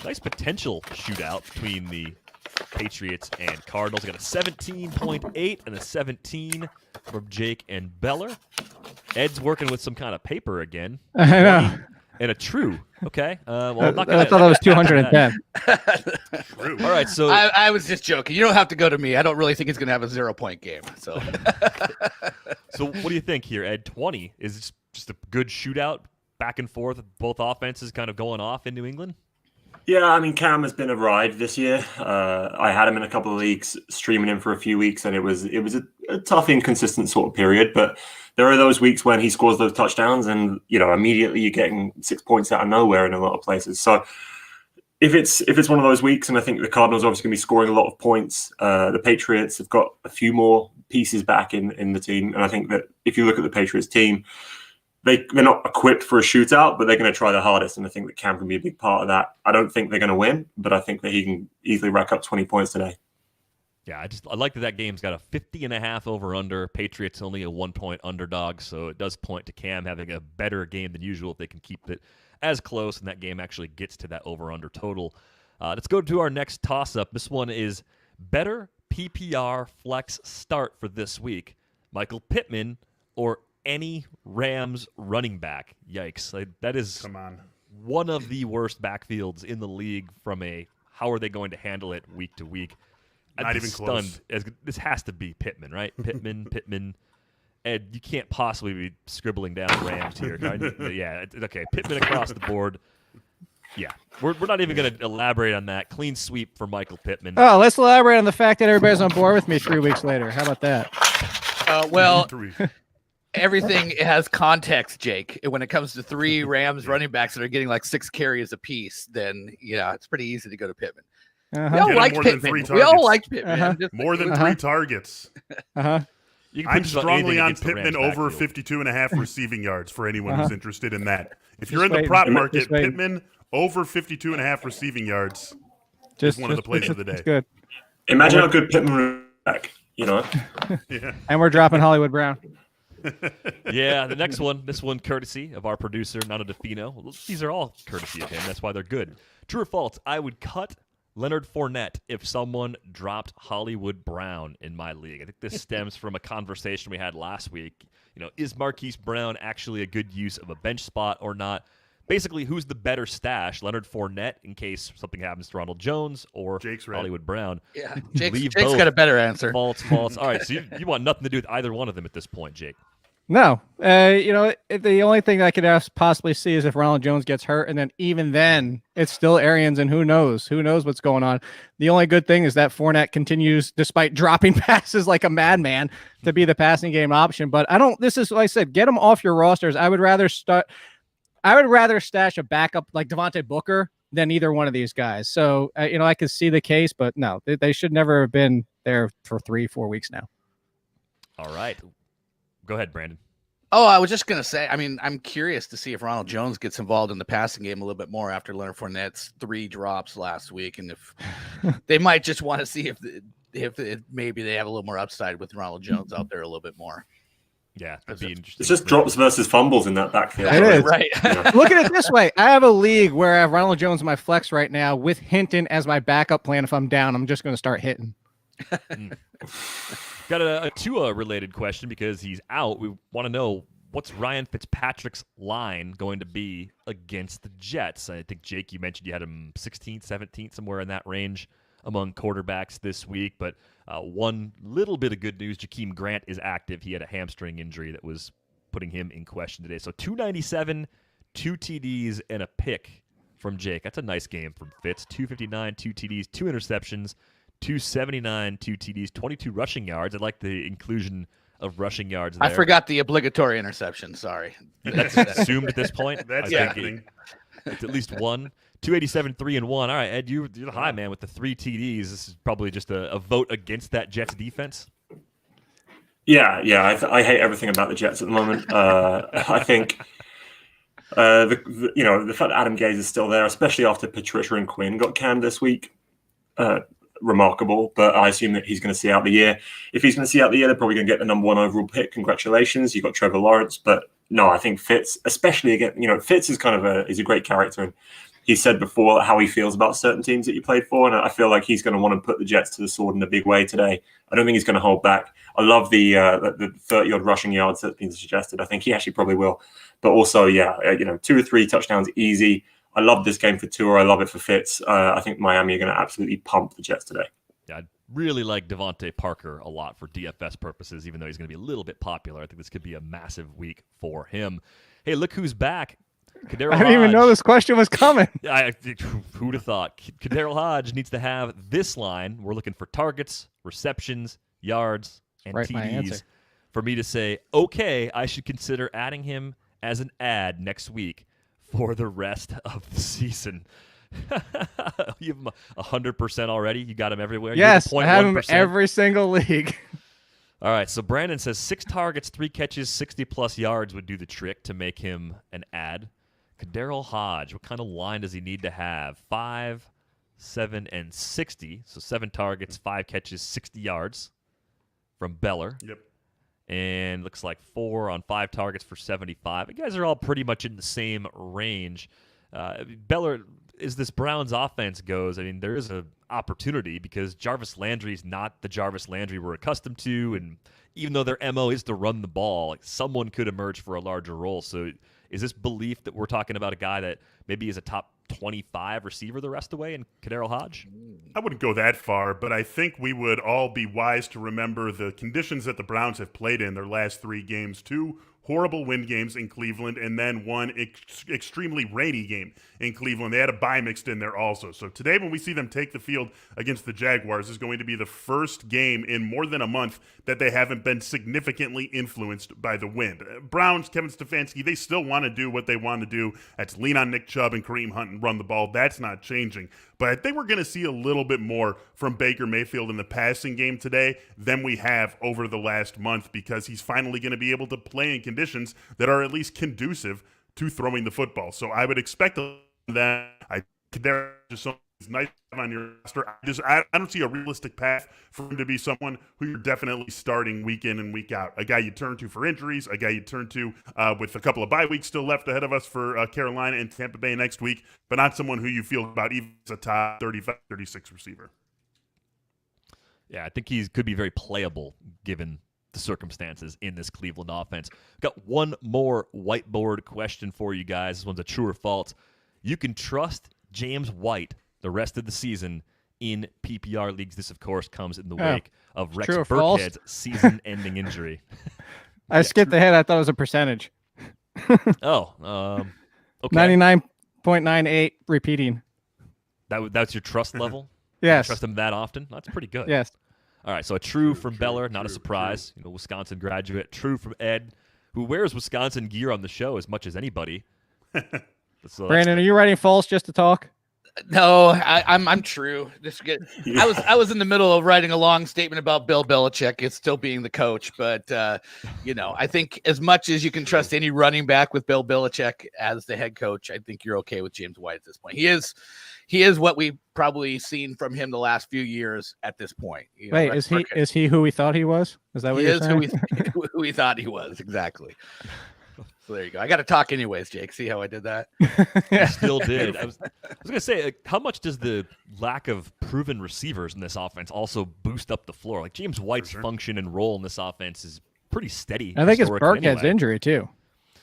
Nice potential shootout between the Patriots and Cardinals. Got a 17.8 and a 17 from Jake and Beller. Ed's working with some kind of paper again.
I know.
And a true. Okay. Well, I'm not gonna,
I thought that was 210.
True.
All right. So
I was just joking. You don't have to go to me. I don't really think he's going to have a 0-point game. So,
So what do you think here, Ed? 20 is it just a good shootout, back and forth, both offenses kind of going off in New England?
Yeah, I mean, Cam has been a ride this year. I had him in a couple of leagues, streaming him for a few weeks, and it was a tough, inconsistent sort of period. But there are those weeks when he scores those touchdowns, and immediately you're getting 6 points out of nowhere in a lot of places. So if it's one of those weeks, and I think the Cardinals are obviously going to be scoring a lot of points, the Patriots have got a few more pieces back in the team, and I think that if you look at the Patriots team, they're not equipped for a shootout, but they're going to try their hardest, and I think that Cam can be a big part of that. I don't think they're going to win, but I think that he can easily rack up 20 points today.
Yeah, I like that game's got a 50.5 over-under. Patriots only a 1-point underdog, so it does point to Cam having a better game than usual if they can keep it as close, and that game actually gets to that over-under total. Let's go to our next toss-up. This one is better PPR flex start for this week. Michael Pittman or any Rams running back. Yikes. That is
Come on.
one of the worst backfields in the league from a how are they going to handle it week to week.
Not
I'm
even
stunned.
close.
This has to be Pittman, right? Pittman. Ed, you can't possibly be scribbling down Rams here. Yeah, okay. Pittman across the board. Yeah, we're not even going to elaborate on that. Clean sweep for Michael Pittman.
Oh, let's elaborate on the fact that everybody's on board with me 3 weeks later. How about that?
Well,
Three.
everything has context, Jake. When it comes to 3 Rams running backs that are getting like 6 carries apiece, then it's pretty easy to go to Pittman. We
Uh-huh.
all
Get him
liked
more than
Pittman.
3
We all
targets.
liked Pittman.
Uh-huh.
More than
Uh-huh.
3 targets.
Uh-huh.
You can put
I'm
just about
strongly
anything
on
against the
Pittman
Rams
over
backfield.
52 and a half receiving yards for anyone who's interested in that. If you're
Just
in the
waiting.
prop
Just
market,
waiting.
Pittman over 52 and a half receiving yards.
Just
one of the plays of the
It's
day.
good.
Imagine how good Pittman was back. you know.
Yeah.
And we're dropping Hollywood Brown.
Yeah, the next one, this one courtesy of our producer, Nano DeFino. These are all courtesy of him. That's why they're good. True or false, I would cut Leonard Fournette if someone dropped Hollywood Brown in my league. I think this stems from a conversation we had last week. You know, is Marquise Brown actually a good use of a bench spot or not? Basically, who's the better stash, Leonard Fournette in case something happens to Ronald Jones, or
Jake's right.
Hollywood Brown?
Yeah,
Leave
Jake's
both.
got a better answer.
False. All right, so you want nothing to do with either one of them at this point, Jake.
No, the only thing I could possibly see is if Ronald Jones gets hurt, and then even then, it's still Arians, and who knows what's going on. The only good thing is that Fournette continues, despite dropping passes like a madman, to be the passing game option. But this is what I said, get them off your rosters. I would rather stash a backup like Devontae Booker than either one of these guys. So, I could see the case, but no, they should never have been there for 3-4 weeks now.
All right. Go ahead, Brandon.
Oh, I was just going to say, I mean, I'm curious to see if Ronald Jones gets involved in the passing game a little bit more after Leonard Fournette's 3 drops last week. And if they might just want to see if maybe they have a little more upside with Ronald Jones out there a little bit more.
Yeah, that'd be interesting.
It's just drops versus fumbles in that backfield.
It is.
Right.
Yeah.
Look at it this way. I have a league where I have Ronald Jones in my flex right now with Hinton as my backup plan. If I'm down, I'm just going to start hitting.
Got a Tua-related question because he's out. We want to know, what's Ryan Fitzpatrick's line going to be against the Jets? I think, Jake, you mentioned you had him 16th, 17th, somewhere in that range among quarterbacks this week. But one little bit of good news, Jakeem Grant is active. He had a hamstring injury that was putting him in question today. So 297, 2 TDs, and a pick from Jake. That's a nice game from Fitz. 259, 2 TDs, 2 interceptions, 279, 2 TDs, 22 rushing yards. I like the inclusion of rushing yards there.
I forgot the obligatory interception. Sorry.
That's assumed at this point.
That's
I think
happening.
it's at least one. 287, 3 and 1. All right, Ed, you're the high man with the 3 TDs. This is probably just a vote against that Jets defense.
Yeah. I hate everything about the Jets at the moment. I think the fact that Adam Gase is still there, especially after Patricia and Quinn got canned this week, remarkable. But I assume that he's going to see out the year. If he's going to see out the year, they're probably going to get the number 1 overall pick. Congratulations, you got Trevor Lawrence. But no, I think Fitz, especially again, Fitz is kind of he's a great character, and he said before how he feels about certain teams that you played for, and I feel like he's going to want to put the Jets to the sword in a big way today. I don't think he's going to hold back. I love the 30-odd rushing yards that's been suggested. I think he actually probably will. But also, 2 or 3 touchdowns easy. I love this game for Tua. I love it for Fitz. I think Miami are going to absolutely pump the Jets today.
Yeah, I really like Devontae Parker a lot for DFS purposes, even though he's going to be a little bit popular. I think this could be a massive week for him. Hey, look who's back. Kadarius
I didn't even know
Hodge.
this question was coming.
Who'd have thought? Kadarius Hodge needs to have this line. We're looking for targets, receptions, yards, and
Right, my answer.
TDs for me to say, okay, I should consider adding him as an ad next week for the rest of the season. You have him 100% already? You got him everywhere?
Yes,
You're
I
the
have him
0.1%?
every single league.
All right, so Brandon says 6 targets, 3 catches, 60-plus yards would do the trick to make him an ad. Kadarius Hodge, what kind of line does he need to have? 5, 7, and 60. So 7 targets, 5 catches, 60 yards from Beller.
Yep.
And looks like 4 on 5 targets for 75. You guys are all pretty much in the same range. Beller, as this Browns offense goes, I mean, there is an opportunity because Jarvis Landry is not the Jarvis Landry we're accustomed to. And even though their MO is to run the ball, like, someone could emerge for a larger role. So is this belief that we're talking about a guy that maybe is a top 25 receiver the rest of the way in Kadarius Hodge?
I wouldn't go that far, but I think we would all be wise to remember the conditions that the Browns have played in their last 3 games. 2 horrible wind games in Cleveland, and then 1 extremely rainy game in Cleveland. They had a bye mixed in there also. So today, when we see them take the field against the Jaguars, is going to be the first game in more than a month that they haven't been significantly influenced by the wind. Browns, Kevin Stefanski, they still want to do what they want to do. That's lean on Nick Chubb and Kareem Hunt and run the ball. That's not changing. But I think we're going to see a little bit more from Baker Mayfield in the passing game today than we have over the last month, because he's finally going to be able to play in conditions that are at least conducive to throwing the football. So I would expect that. There are so He's nice to have on your roster. I don't see a realistic path for him to be someone who you're definitely starting week in and week out. A guy you turn to for injuries, a guy you turn to with a couple of bye weeks still left ahead of us for Carolina and Tampa Bay next week, but not someone who you feel about even as a top 35, 36 receiver.
Yeah, I think he could be very playable given the circumstances in this Cleveland offense. Got one more whiteboard question for you guys. This one's a true or false. You can trust James White the rest of the season in PPR leagues. This, of course, comes in the wake of Rex Burkhead's season-ending injury.
I skipped ahead. I thought it was a percentage.
Okay.
99.98 repeating.
That's your trust level?
Yes.
You trust him that often? That's pretty good.
Yes.
All right, so a true from Beller, not a surprise. You know, Wisconsin graduate. True from Ed, who wears Wisconsin gear on the show as much as anybody. So
Brandon, are you writing false just to talk?
No, I'm true. I was in the middle of writing a long statement about Bill Belichick. It's still being the coach, but I think as much as you can trust any running back with Bill Belichick as the head coach, I think you're okay with James White at this point. He is what we've probably seen from him the last few years at this point.
Wait, is he who we thought he was? Is that what you're saying?
Who we thought he was, exactly. So there you go. I got to talk anyways, Jake. See how I did that?
You still did. I was going to say, how much does the lack of proven receivers in this offense also boost up the floor? Like James White's function and role in this offense is pretty steady.
I think it's Burkhead's injury too.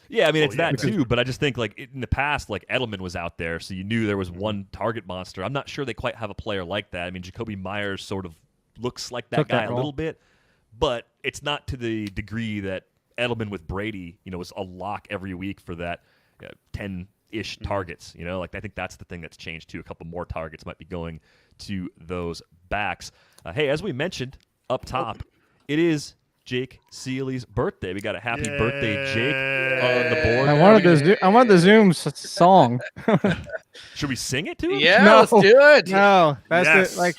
Yeah, I mean, it's that too, but I just think like in the past, like Edelman was out there, so you knew there was one target monster. I'm not sure they quite have a player like that. I mean, Jacoby Myers sort of looks like that guy a little bit, but it's not to the degree that Edelman with Brady, was a lock every week for that 10-ish targets. Like I think that's the thing that's changed too. A couple more targets might be going to those backs. Hey, as we mentioned up top, it is Jake Seeley's birthday. We got a happy birthday, Jake, on the board.
I wanted the Zoom song.
Should we sing it to him?
Yeah, let's do it.
No, that's it. Like.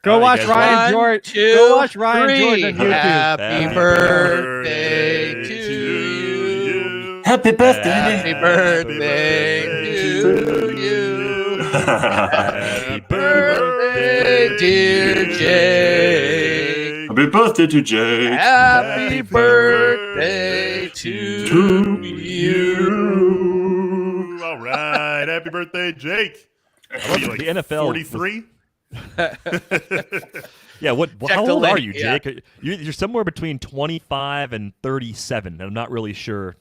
Go watch Ryan George. Go watch Ryan George on YouTube.
Happy birthday to you.
Happy birthday.
Happy birthday to you.
Happy
birthday, dear Jake.
Happy birthday to Jake.
Happy birthday to you.
All right. Happy birthday, Jake.
I love the NFL
43?
Yeah, how old are you, Jake?
Yeah.
You're somewhere between 25 and 37, and I'm not really sure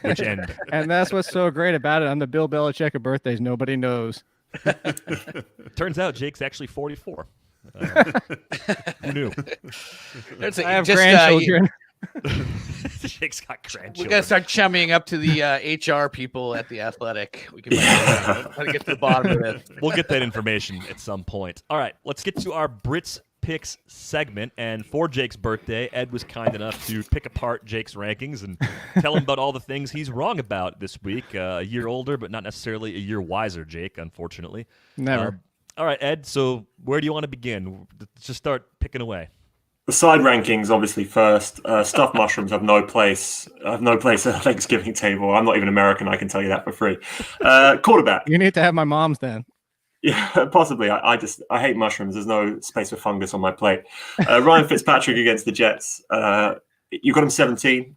which end.
And that's what's so great about it. On the Bill Belichick of birthdays, nobody knows.
Turns out Jake's actually 44. Who knew?
I have grandchildren.
Jake's got grandchildren.
We got to start chumming up to the HR people at the Athletic. We can try to get to the bottom of it.
We'll get that information at some point. All right, let's get to our Brits Picks segment. And for Jake's birthday, Ed was kind enough to pick apart Jake's rankings and tell him about all the things he's wrong about this week. A year older, but not necessarily a year wiser, Jake, unfortunately.
Never.
All right, Ed, so where do you want to begin? Let's just start picking away.
The side rankings, obviously, first. Stuffed mushrooms have no place. Have no place at a Thanksgiving table. I'm not even American. I can tell you that for free. Quarterback.
You need to have my mom's then.
Yeah, possibly. I hate mushrooms. There's no space for fungus on my plate. Ryan Fitzpatrick against the Jets. You got him 17.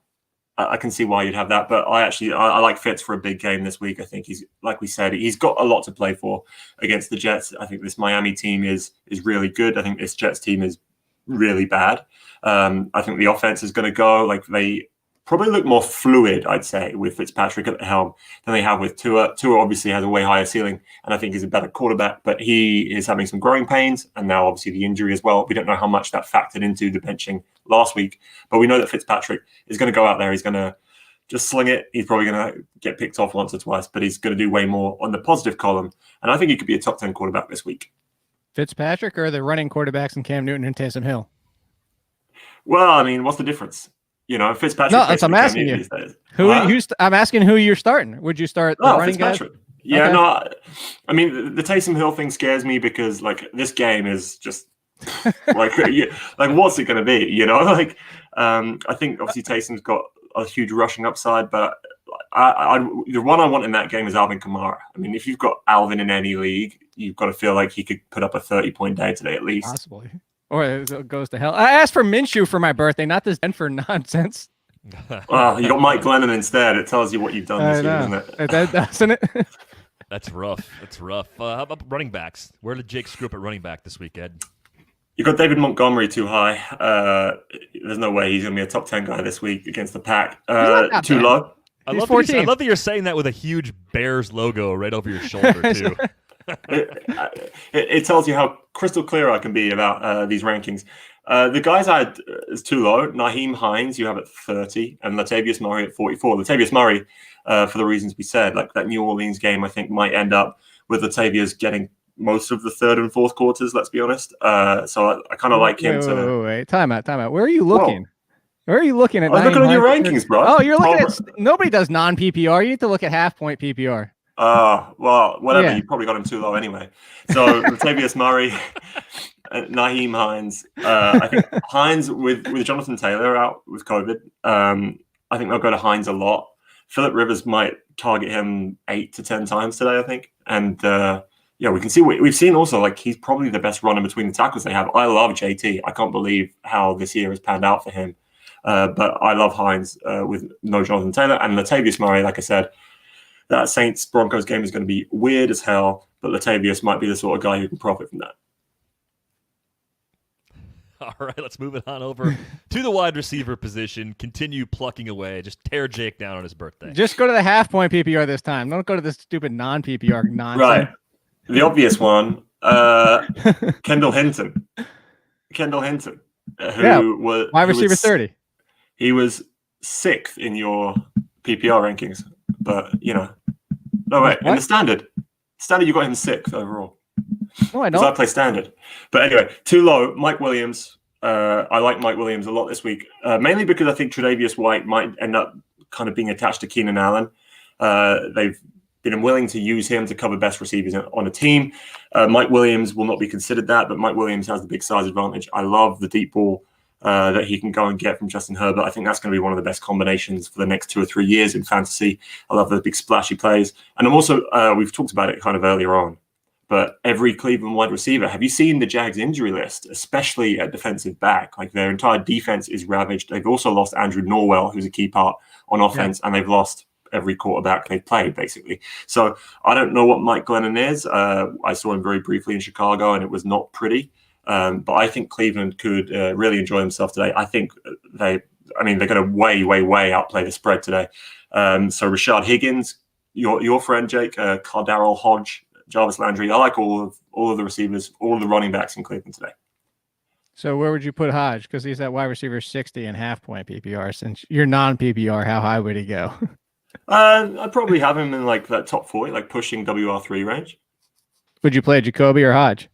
I can see why you'd have that, but I like Fitz for a big game this week. I think he's, like we said, he's got a lot to play for against the Jets. I think this Miami team is really good. I think this Jets team is really bad. I think the offense is going to go. Like they probably look more fluid, I'd say, with Fitzpatrick at the helm than they have with Tua. Tua obviously has a way higher ceiling, and I think he's a better quarterback, but he is having some growing pains, and now obviously the injury as well. We don't know how much that factored into the benching last week, but we know that Fitzpatrick is going to go out there. He's going to just sling it. He's probably going to get picked off once or twice, but he's going to do way more on the positive column, and I think he could be a top 10 quarterback this week.
Fitzpatrick or the running quarterbacks in Cam Newton and Taysom Hill?
Well, I mean, what's the difference? Fitzpatrick.
No, that's I'm asking you. I'm asking who you're starting. Would you start the running guy?
Yeah,
okay.
No. I mean, the Taysom Hill thing scares me because this game is just what's it going to be? I think obviously Taysom's got a huge rushing upside, but the one I want in that game is Alvin Kamara. I mean, if you've got Alvin in any league, you've got to feel like he could put up a 30-point day today at least.
Possibly. Or it goes to hell. I asked for Minshew for my birthday, not this Denver nonsense.
Well, you got Mike Glennon instead. It tells you what you've done this year, doesn't it?
Doesn't it?
That's rough. How about running backs? Where did Jake screw up at running back this week, Ed?
You got David Montgomery too high. There's no way he's going to be a top 10 guy this week against the Pack. Too low.
I love that you're saying that with a huge Bears logo right over your shoulder, too.
It tells you how crystal clear I can be about these rankings. The guys I had is too low. Naheem Hines, you have at 30, and Latavius Murray at 44. Latavius Murray, for the reasons we said, like that New Orleans game, I think might end up with Latavius getting most of the third and fourth quarters, let's be honest. So I kind of like him.
Wait. Time out. Where are you looking? Where are you looking at?
I'm looking at your rankings, bro.
Oh, you're looking at. Nobody does non-PPR. You need to look at half-point PPR.
Well, whatever.
Yeah.
You probably got him too low anyway. So Latavius Murray, Naheem Hines. I think Hines with Jonathan Taylor out with COVID. I think they'll go to Hines a lot. Phillip Rivers might target him 8 to 10 times today, I think. And we can see we've seen also, like, he's probably the best runner between the tackles they have. I love JT. I can't believe how this year has panned out for him. But I love Hines with no Jonathan Taylor. And Latavius Murray, like I said, that Saints-Broncos game is going to be weird as hell, but Latavius might be the sort of guy who can profit from that.
All right, let's move it on over to the wide receiver position. Continue plucking away. Just tear Jake down on his birthday.
Just go to the half-point PPR this time. Don't go to this stupid non-PPR nonsense.
Right. The obvious one, Kendall Hinton.
Wide receiver 30.
He was 6th in your PPR rankings, but no wait, in the standard you got him 6th overall.
No, I
because
don't.
I play standard. But anyway, too low. Mike Williams. I like Mike Williams a lot this week, mainly because I think Tre'Davious White might end up kind of being attached to Keenan Allen. They've been willing to use him to cover best receivers on a team. Mike Williams will not be considered that, but Mike Williams has the big size advantage. I love the deep ball that he can go and get from Justin Herbert. I think that's going to be one of the best combinations for the next 2 or 3 years in fantasy. I love the big splashy plays. And I'm also, we've talked about it kind of earlier on, but every Cleveland wide receiver, have you seen the Jags injury list, especially at defensive back? Like, their entire defense is ravaged. They've also lost Andrew Norwell, who's a key part on offense, and they've lost every quarterback they've played, basically. So I don't know what Mike Glennon is. I saw him very briefly in Chicago, and it was not pretty. But I think Cleveland could really enjoy themselves today. I think they're going to way outplay the spread today. So Rashad Higgins, your friend Jake, Cardaro Hodge, Jarvis Landry. I like all of the receivers, all of the running backs in Cleveland today.
So where would you put Hodge? Because he's at wide receiver 60 and half-point PPR. Since you're non-PPR, how high would he go?
I'd probably have him in like that top 40, like pushing WR3 range.
Would you play Jacoby or Hodge?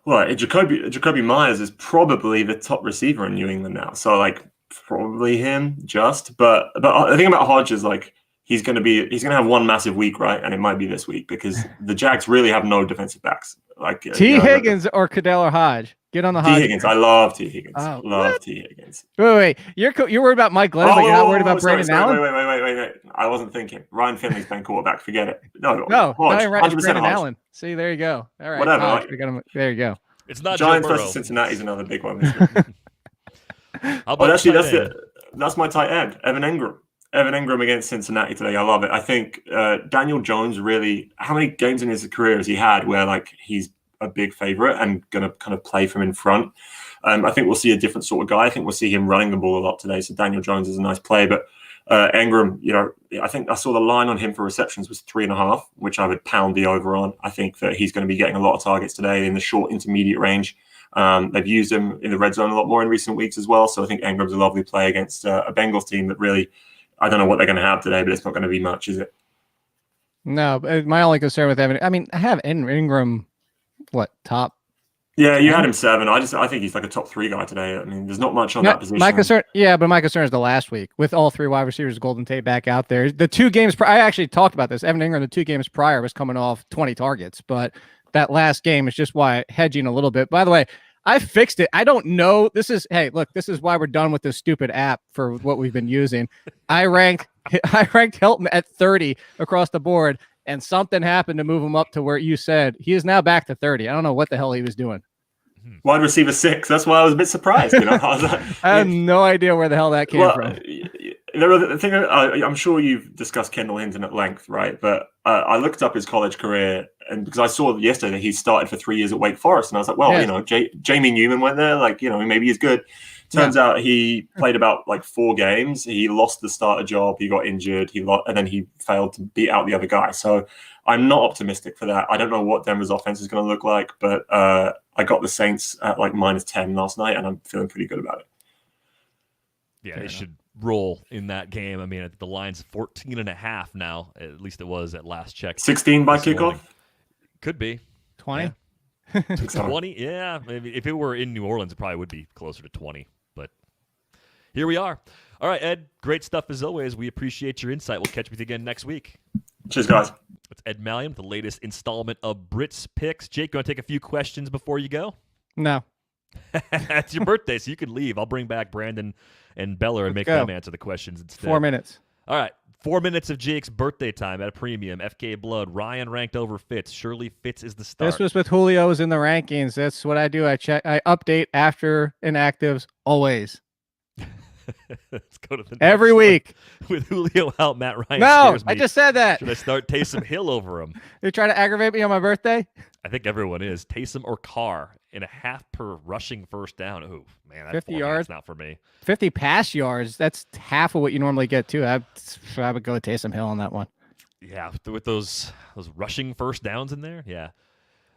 Well, Jacoby Myers is probably the top receiver in New England now. So like probably him just, but the thing about Hodge is like he's going to have one massive week, right? And it might be this week because the Jags really have no defensive backs. Like
Higgins or Cadell or Hodge. Get on the Hodge.
T. Higgins. I love T. Higgins. T. Higgins.
Wait. You're worried about Mike Glennon, but you're not worried about Brandon Allen?
Wait. I wasn't thinking. Ryan Finley's playing quarterback. Forget it. No,
Hodge, 100%
Brandon
Hodge. Allen. See, there you go. All right.
Whatever.
Hodge, there you go.
It's not
Giants
Joe Burrow.
versus Cincinnati is another big one. That's my tight end, Evan Engram. Evan Engram against Cincinnati today. I love it. I think Daniel Jones really. How many games in his career has he had where like he's a big favorite and going to kind of play from in front? I think we'll see a different sort of guy. I think we'll see him running the ball a lot today. So Daniel Jones is a nice play, but Engram, I think I saw the line on him for receptions was 3.5, which I would pound the over on. I think that he's going to be getting a lot of targets today in the short intermediate range. They've used him in the red zone a lot more in recent weeks as well. So I think Engram's a lovely play against a Bengals team that really, I don't know what they're going to have today, but it's not going to be much, is it?
No, my only concern with Evan, I have Engram, top?
Yeah, you had him 7. I think he's like a top 3 guy today. I mean, there's not much on that position.
My concern is the last week with all 3 wide receivers, Golden Tate back out there. The 2 games, I actually talked about this. Evan Engram, the 2 games prior was coming off 20 targets, but that last game is just why hedging a little bit. By the way, I fixed it. I don't know. This is why we're done with this stupid app for what we've been using. I ranked Hilton at 30 across the board, and something happened to move him up to where you said he is now back to 30. I don't know what the hell he was doing.
Wide receiver 6. That's why I was a bit surprised. I was like,
I have no idea where the hell that came from.
The thing, I'm sure you've discussed Kendall Hinton at length, right? But I looked up his college career, and because I saw yesterday that he started for 3 years at Wake Forest, and I was like, well, Jamie Newman went there, maybe he's good. Turns out he played about 4 games. He lost the starter job. He got injured. And then he failed to beat out the other guy. So I'm not optimistic for that. I don't know what Denver's offense is going to look like, but I got the Saints at -10 last night, and I'm feeling pretty good about it.
Yeah, they should roll in that game. I mean, the line's 14.5 now. At least it was at last check.
16 by kickoff?
Could be.
20?
Yeah. 20? Yeah. Maybe if it were in New Orleans, it probably would be closer to 20. But here we are. All right, Ed, great stuff as always. We appreciate your insight. We'll catch with you again next week.
Cheers, guys.
It's Ed Malliam, the latest installment of Brits Picks. Jake, going to take a few questions before you go?
No.
It's your birthday, so you can leave. I'll bring back Brandon and Beller and make them answer the questions instead.
4 minutes.
All right. 4 minutes of Jake's birthday time at a premium. FK Blood. Ryan ranked over Fitz. Surely Fitz is the start.
This was with Julio's in the rankings. That's what I do. I update after inactives always.
Let's go to the next
every week
with Julio out. Matt Ryan.
No, I just said that.
Should I start Taysom Hill over him?
You're trying to aggravate me on my birthday?
I think everyone is. Taysom or Carr in a half per rushing first down. Oh man, that's
50 yards.
Not for me.
50 pass yards. That's half of what you normally get too. I would go with Taysom Hill on that one.
Yeah, with those rushing first downs in there. Yeah.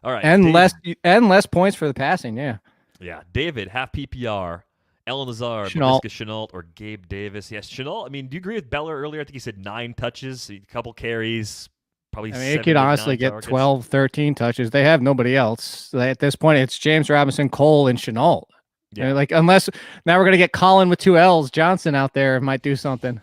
All right.
And less points for the passing. Yeah.
Yeah. David, half PPR. Ellen Lazard,
Chenault
or Gabe Davis. Yes, Chenault. I mean, do you agree with Beller earlier? I think he said 9 touches, a couple carries, probably. I mean,
he could honestly get
targets.
12, 13 touches. They have nobody else. At this point, it's James Robinson, Cole, and Chenault. Yeah. Unless now we're going to get Colin with 2 L's, Johnson out there might do something.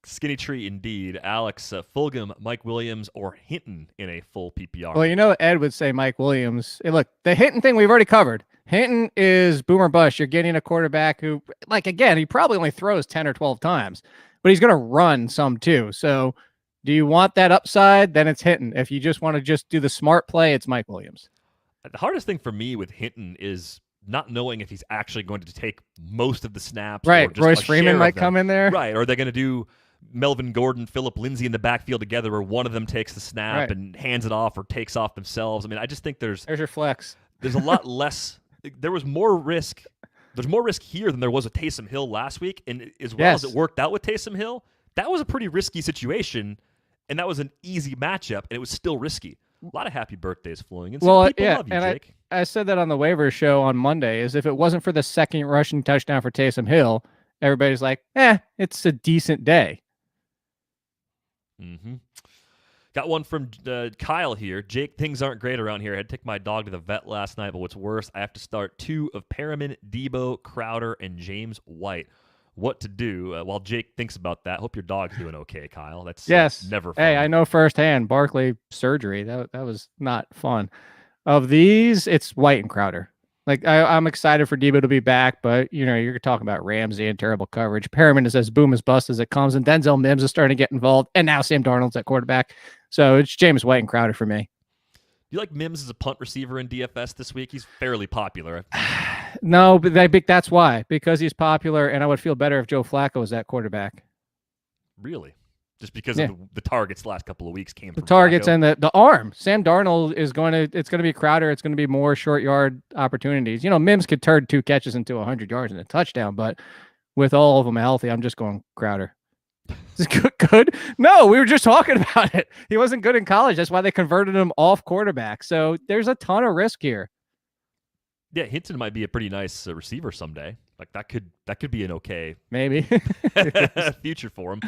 Skinny tree indeed. Alex, Fulgham, Mike Williams, or Hinton in a full PPR.
Well, Ed would say Mike Williams. Hey, look, the Hinton thing we've already covered. Hinton is boomer bust. You're getting a quarterback who, again, he probably only throws 10 or 12 times, but he's going to run some too. So do you want that upside? Then it's Hinton. If you just want to just do the smart play, it's Mike Williams.
The hardest thing for me with Hinton is not knowing if he's actually going to take most of the snaps.
Right.
Or just
Royce Freeman might come in there.
Right. Or are they going to do Melvin Gordon, Phillip Lindsay in the backfield together where one of them takes the snap and hands it off or takes off themselves? I mean, I just think there's
your flex.
There's a lot less. There was more risk. There's more risk here than there was with Taysom Hill last week. And as well as it worked out with Taysom Hill, that was a pretty risky situation. And that was an easy matchup. And it was still risky. A lot of happy birthdays flowing in. So people love you, Jake.
I said that on the waiver show on Monday, is if it wasn't for the second rushing touchdown for Taysom Hill, everybody's like, it's a decent day.
Mm-hmm. Got one from Kyle here. Jake, things aren't great around here. I had to take my dog to the vet last night, but what's worse, I have to start 2 of Perriman, Debo, Crowder, and James White. What to do? While Jake thinks about that, hope your dog's doing okay, Kyle. That's never fun.
Hey, I know firsthand. Barkley surgery. That was not fun. Of these, it's White and Crowder. I'm excited for Debo to be back, but you're talking about Ramsey and terrible coverage. Perriman is as boom as bust as it comes, and Denzel Mims is starting to get involved, and now Sam Darnold's at quarterback. So it's James White and Crowder for me.
Do you like Mims as a punt receiver in DFS this week? He's fairly popular.
No, but that's why. Because he's popular, and I would feel better if Joe Flacco was that quarterback.
Really? Just because of the targets the last couple of weeks came from
the targets
Flacco?
And the arm. Sam Darnold it's going to be Crowder. It's going to be more short yard opportunities. Mims could turn 2 catches into 100 yards and a touchdown, but with all of them healthy, I'm just going Crowder. Is it good? No, we were just talking about it. He wasn't good in college. That's why they converted him off quarterback. So there's a ton of risk here.
Yeah, Hinton might be a pretty nice receiver someday. That could be an okay
maybe
future for him.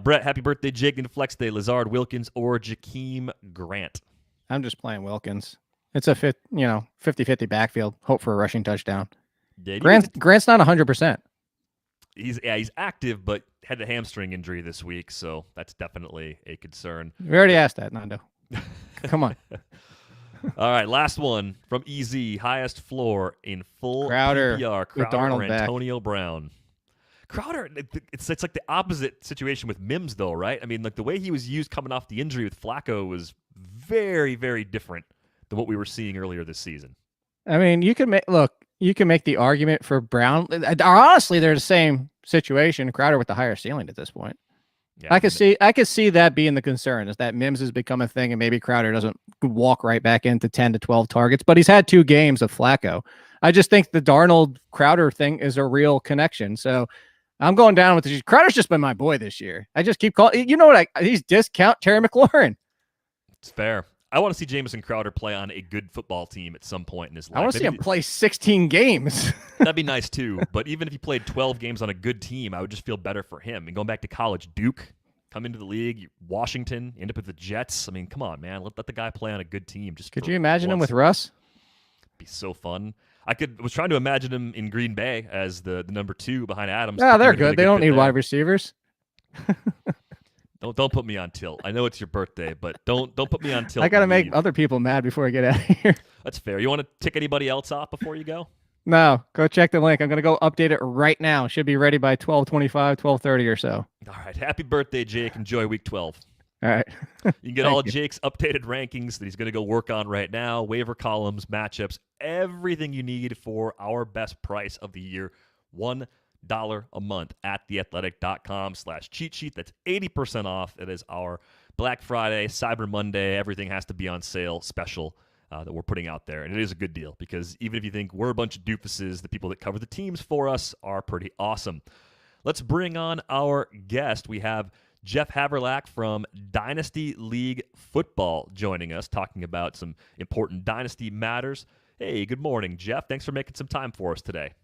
Brett, happy birthday, Jake. Into flex day, Lazard, Wilkins, or Jakeem Grant.
I'm just playing Wilkins. It's a 50-50 backfield. Hope for a rushing touchdown.
Yeah,
Grant's not 100%.
He's active, but had a hamstring injury this week, so that's definitely a concern.
We already asked that, Nando. Come on.
All right, last one from EZ. Highest floor in full
Crowder
PPR.
with Darnold
or Antonio Brown. Crowder, it's like the opposite situation with Mims, though, right? I mean, like the way he was used coming off the injury with Flacco was very, very different than what we were seeing earlier this season.
I mean, you can make the argument for Brown. Honestly, they're the same situation. Crowder with the higher ceiling at this point.
Yeah,
I could see that being the concern, is that Mims has become a thing, and maybe Crowder doesn't walk right back into 10 to 12 targets. But he's had 2 games of Flacco. I just think the Darnold Crowder thing is a real connection. So I'm going down with Crowder's just been my boy this year. I just keep calling. You know what? He's discount Terry McLaurin.
It's fair. I want to see Jamison Crowder play on a good football team at some point in his life.
I want to see him play 16 games.
That'd be nice too. But even if he played 12 games on a good team, I would just feel better for him. And going back to college, Duke, come into the league, Washington, end up with the Jets. I mean, come on, man. Let the guy play on a good team.
Could you imagine him with Russ?
It'd be so fun. Was trying to imagine him in Green Bay as the number 2 behind Adams.
Yeah, they're good. They don't need wide receivers.
Don't put me on tilt. I know it's your birthday, but don't put me on tilt.
I got to make other people mad before I get out of here.
That's fair. You want to tick anybody else off before you go?
No, go check the link. I'm going to go update it right now. Should be ready by 12:25, 12:30 or so.
All right. Happy birthday, Jake. Enjoy week 12.
All right.
You can get all Jake's updated rankings that he's going to go work on right now, waiver columns, matchups, everything you need for our best price of the year, $1 a month at theathletic.com/cheat sheet. That's 80% off. It is our Black Friday, Cyber Monday, everything has to be on sale special that we're putting out there. And it is a good deal because even if you think we're a bunch of doofuses, the people that cover the teams for us are pretty awesome. Let's bring on our guest. We have Jeff Haverlack from Dynasty League Football joining us, talking about some important Dynasty matters. Hey, good morning, Jeff. Thanks for making some time for us today.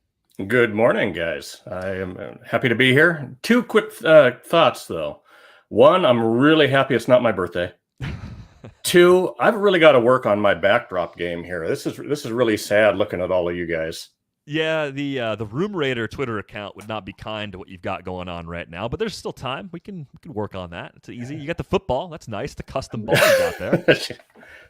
Good morning, guys. I am happy to be here. 2 quick thoughts, though. 1, I'm really happy it's not my birthday. 2, I've really got to work on my backdrop game here. This is really sad looking at all of you guys.
Yeah, the Room Raider Twitter account would not be kind to what you've got going on right now, but there's still time. We can work on that. It's easy. You got the football. That's nice. The custom ball you got there.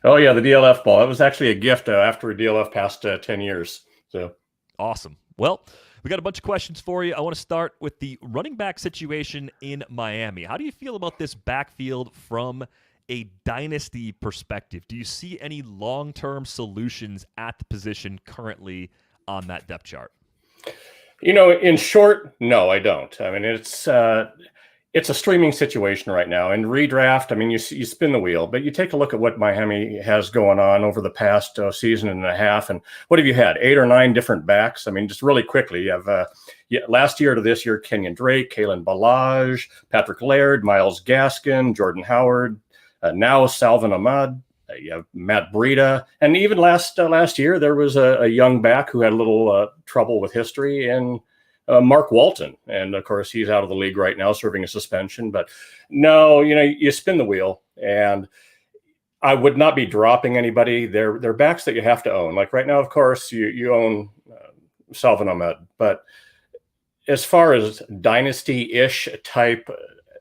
Oh, yeah, the DLF ball. It was actually a gift after DLF passed 10 years. So
awesome. Well, we got a bunch of questions for you. I want to start with the running back situation in Miami. How do you feel about this backfield from a dynasty perspective? Do you see any long-term solutions at the position currently on that depth chart?
You know, in short, no, I don't. I mean, it's a streaming situation right now. In redraft, I mean, you spin the wheel, but you take a look at what Miami has going on over the past season and a half, and what have you had? 8 or 9 different backs. I mean, just really quickly, you have last year to this year, Kenyon Drake, Kalen Ballage, Patrick Laird, Myles Gaskin, Jordan Howard, now Salvin Ahmed. You have Matt Breida, and even last year there was a young back who had a little trouble with history in Mark Walton, and of course he's out of the league right now, serving a suspension. But no, you know, you spin the wheel, and I would not be dropping anybody. They're backs that you have to own. Like right now, of course, you own Salvin Ahmed, but as far as dynasty-ish type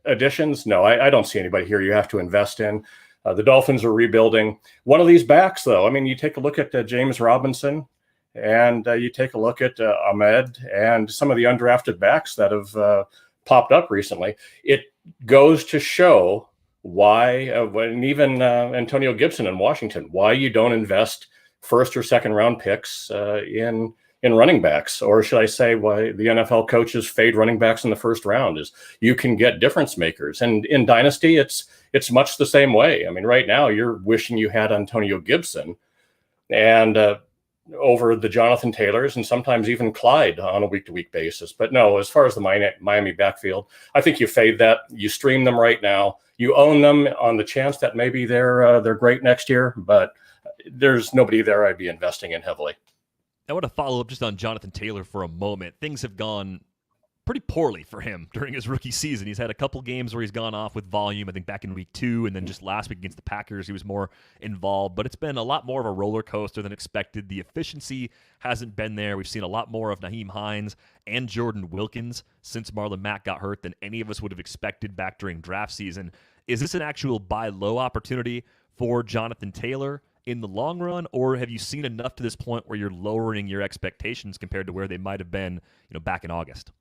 additions, no, I don't see anybody here you have to invest in. The Dolphins are rebuilding. One of these backs, though, I mean, you take a look at James Robinson, and you take a look at Ahmed and some of the undrafted backs that have popped up recently. It goes to show why, when even Antonio Gibson in Washington, why you don't invest first or second round picks in running backs, or should I say why the NFL coaches fade running backs in the first round, is you can get difference makers. And in Dynasty, it's much the same way. I mean, right now you're wishing you had Antonio Gibson and over the Jonathan Taylors and sometimes even Clyde on a week-to-week basis. But no, as far as the Miami backfield, I think you fade that. You stream them right now. You own them on the chance that maybe they're great next year, but there's nobody there I'd be investing in heavily.
I want to follow up just on Jonathan Taylor for a moment. Things have gone pretty poorly for him during his rookie season. He's had a couple games where he's gone off with volume, I think back in week 2, and then just last week against the Packers, he was more involved. But it's been a lot more of a roller coaster than expected. The efficiency hasn't been there. We've seen a lot more of Nyheim Hines and Jordan Wilkins since Marlon Mack got hurt than any of us would have expected back during draft season. Is this an actual buy low opportunity for Jonathan Taylor in the long run, or have you seen enough to this point where you're lowering your expectations compared to where they might have been, back in August?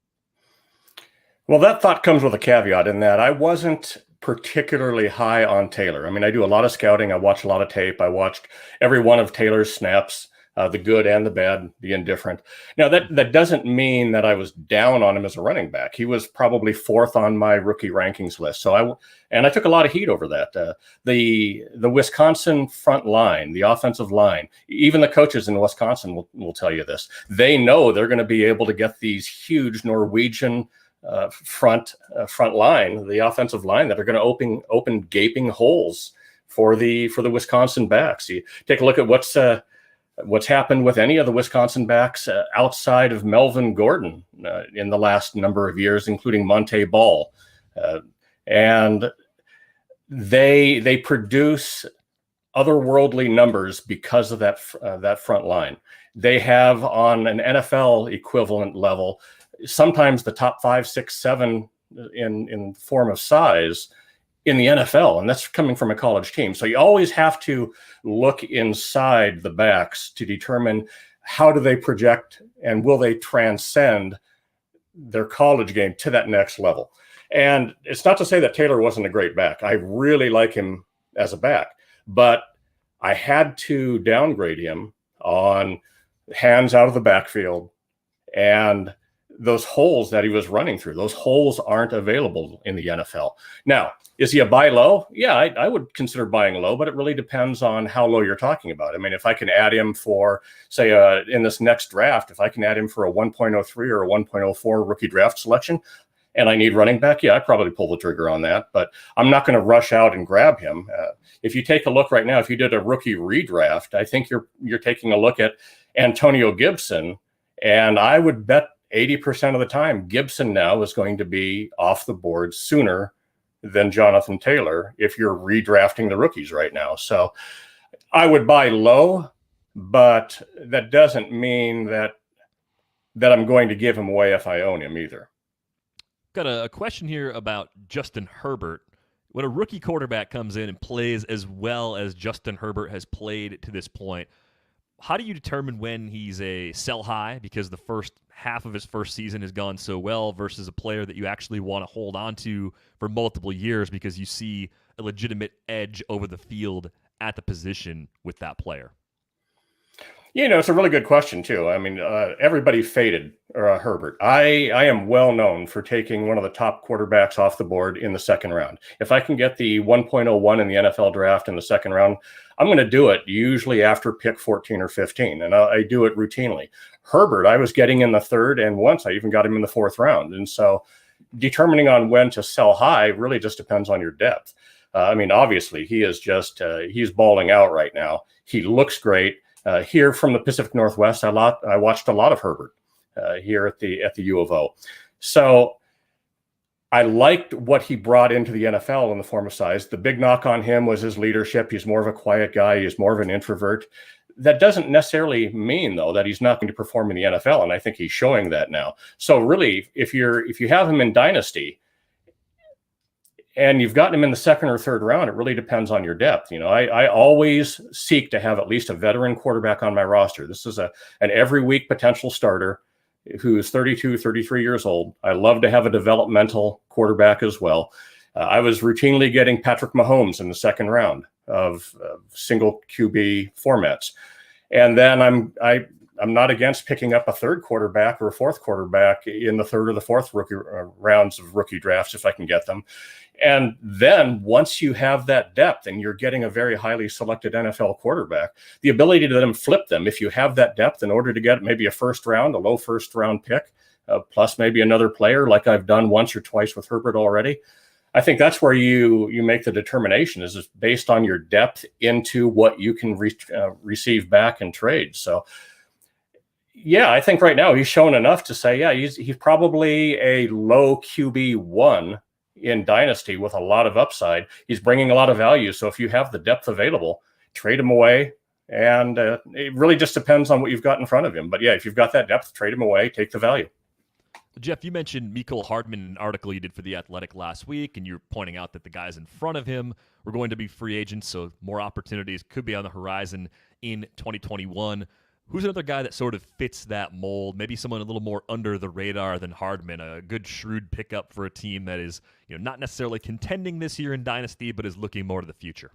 Well, that thought comes with a caveat in that I wasn't particularly high on Taylor. I mean, I do a lot of scouting. I watch a lot of tape. I watched every one of Taylor's snaps, the good and the bad, the indifferent. Now, that doesn't mean that I was down on him as a running back. He was probably 4th on my rookie rankings list. So I took a lot of heat over that. The Wisconsin front line, the offensive line, even the coaches in Wisconsin will tell you this. They know they're going to be able to get these huge Norwegian front line, the offensive line, that are going to open gaping holes for the Wisconsin backs. You take a look at what's happened with any of the Wisconsin backs outside of Melvin Gordon in the last number of years, including Monte Ball, and they produce otherworldly numbers because of that front line. They have, on an NFL equivalent level, sometimes the top 5, 6, 7 in form of size in the NFL, and that's coming from a college team. So you always have to look inside the backs to determine how do they project and will they transcend their college game to that next level. And it's not to say that Taylor wasn't a great back. I really like him as a back, but I had to downgrade him on hands out of the backfield and those holes that he was running through. Those holes aren't available in the NFL. Now, is he a buy low? Yeah, I would consider buying low, but it really depends on how low you're talking about. I mean, if I can add him for, say, in this next draft, if I can add him for a 1.03 or a 1.04 rookie draft selection, and I need running back, yeah, I'd probably pull the trigger on that, but I'm not going to rush out and grab him. If you take a look right now, if you did a rookie redraft, I think you're taking a look at Antonio Gibson, and I would bet 80% of the time Gibson now is going to be off the board sooner than Jonathan Taylor if you're redrafting the rookies right now. So I would buy low, but that doesn't mean that I'm going to give him away if I own him either.
Got a question here about Justin Herbert. When a rookie quarterback comes in and plays as well as Justin Herbert has played to this point, how do you determine when he's a sell high because the first half of his first season has gone so well versus a player that you actually want to hold on to for multiple years because you see a legitimate edge over the field at the position with that player?
It's a really good question, too. I mean, everybody faded Herbert. I am well known for taking one of the top quarterbacks off the board in the second round. If I can get the 1.01 in the NFL draft in the second round, I'm going to do it usually after pick 14 or 15, and I do it routinely. Herbert, I was getting in the third, and once I even got him in the fourth round. And so determining on when to sell high really just depends on your depth. I mean, obviously, he is just he's balling out right now. He looks great. Here from the Pacific Northwest, I watched a lot of Herbert here at the U of O. So I liked what he brought into the NFL in the form of size. The big knock on him was his leadership. He's more of a quiet guy. He's more of an introvert. That doesn't necessarily mean, though, that he's not going to perform in the NFL, and I think he's showing that now. So really, if you have him in Dynasty, and you've gotten him in the second or third round, it really depends on your depth. I always seek to have at least a veteran quarterback on my roster. This is an every week potential starter who is 32, 33 years old. I love to have a developmental quarterback as well. I was routinely getting Patrick Mahomes in the second round of single QB formats. And then I'm not against picking up a third quarterback or a fourth quarterback in the third or the fourth rookie rounds of rookie drafts if I can get them. And then once you have that depth and you're getting a very highly selected NFL quarterback, the ability to then flip them, if you have that depth in order to get maybe a low first round pick, plus maybe another player like I've done once or twice with Herbert already, I think that's where you make the determination is based on your depth into what you can receive back in trade. So yeah, I think right now he's shown enough to say, yeah, he's probably a low QB1 in Dynasty with a lot of upside. He's bringing a lot of value. So if you have the depth available, trade him away. And it really just depends on what you've got in front of him. But yeah, if you've got that depth, trade him away, take the value.
Jeff, you mentioned Mecole Hardman in an article you did for The Athletic last week, and you're pointing out that the guys in front of him were going to be free agents, so more opportunities could be on the horizon in 2021. Who's another guy that sort of fits that mold? Maybe someone a little more under the radar than Hardman, a good shrewd pickup for a team that is, not necessarily contending this year in Dynasty, but is looking more to the future.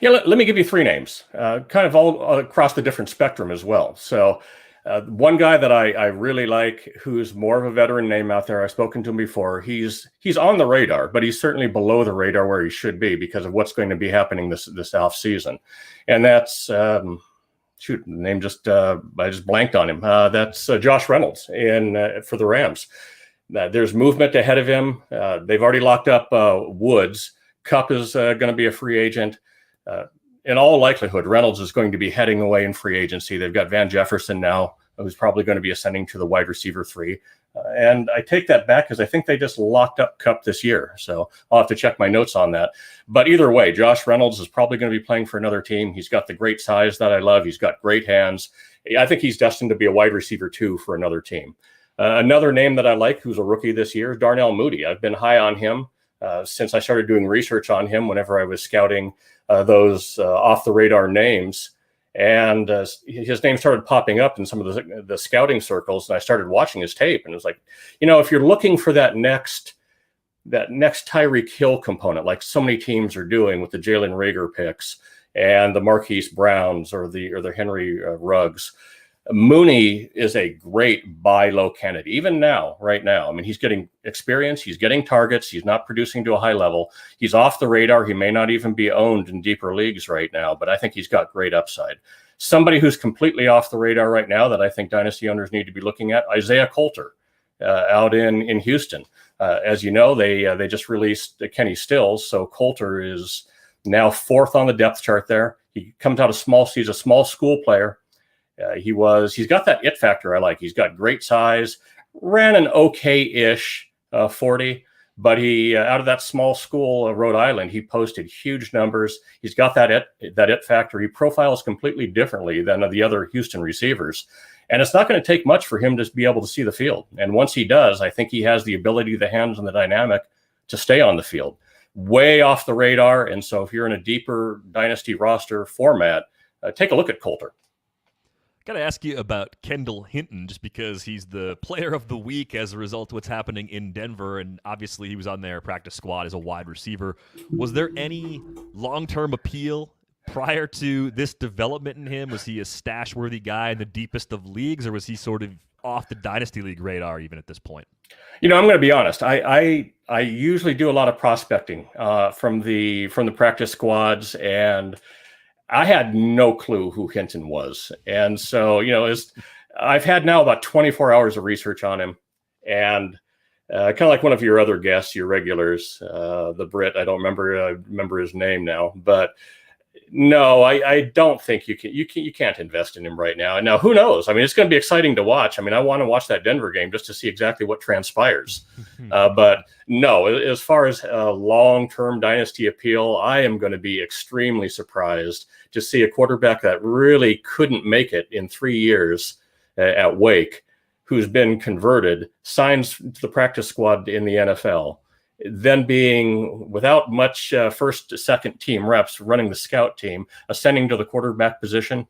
Yeah, let me give you three names, kind of all across the different spectrum as well. So one guy that I really like, who's more of a veteran name out there, I've spoken to him before. He's on the radar, but he's certainly below the radar where he should be because of what's going to be happening this off season, and that's the name I just blanked on him. That's Josh Reynolds for the Rams. There's movement ahead of him. They've already locked up Woods. Kupp is going to be a free agent. In all likelihood, Reynolds is going to be heading away in free agency. They've got Van Jefferson now, who's probably going to be ascending to the wide receiver 3. And I take that back because I think they just locked up Kupp this year. So I'll have to check my notes on that. But either way, Josh Reynolds is probably going to be playing for another team. He's got the great size that I love. He's got great hands. I think he's destined to be a wide receiver 2 for another team. Another name that I like, who's a rookie this year, is Darnell Mooney. I've been high on him since I started doing research on him whenever I was scouting those off-the-radar names. And his name started popping up in some of the scouting circles, and I started watching his tape, and it was like, if you're looking for that next Tyreek Hill component, like so many teams are doing with the Jalen Reagor picks and the Marquise Browns or the Henry Ruggs, Mooney is a great buy low candidate. Even now, right now, I mean, he's getting experience, he's getting targets, he's not producing to a high level. He's off the radar. He may not even be owned in deeper leagues right now, but I think he's got great upside. Somebody who's completely off the radar right now that I think dynasty owners need to be looking at, Isaiah Coulter, out in Houston. As you know, they just released Kenny Stills, so Coulter is now 4th on the depth chart there. He comes out he's a small school player. He's got that it factor I like. He's got great size, ran an okay-ish 40, but he out of that small school, Rhode Island, he posted huge numbers. He's got that it factor. He profiles completely differently than the other Houston receivers. And it's not going to take much for him to be able to see the field. And once he does, I think he has the ability, the hands, and the dynamic to stay on the field. Way off the radar. And so if you're in a deeper dynasty roster format, take a look at Coulter.
Got to ask you about Kendall Hinton, just because he's the player of the week as a result of what's happening in Denver, and obviously he was on their practice squad as a wide receiver. Was there any long-term appeal prior to this development in him? Was he a stash-worthy guy in the deepest of leagues, or was he sort of off the Dynasty League radar even at this point?
I'm going to be honest. I usually do a lot of prospecting from the practice squads, and I had no clue who Hinton was. And so, I've had now about 24 hours of research on him. And kind of like one of your other guests, your regulars, the Brit, I don't remember his name now. But no, I don't think you can't invest in him right now. And now, who knows? I mean, it's going to be exciting to watch. I mean, I want to watch that Denver game just to see exactly what transpires. But no, as far as long-term dynasty appeal, I am going to be extremely surprised to see a quarterback that really couldn't make it in 3 years at Wake, who's been converted, signs to the practice squad in the NFL, then being without much first, second team reps, running the scout team, ascending to the quarterback position.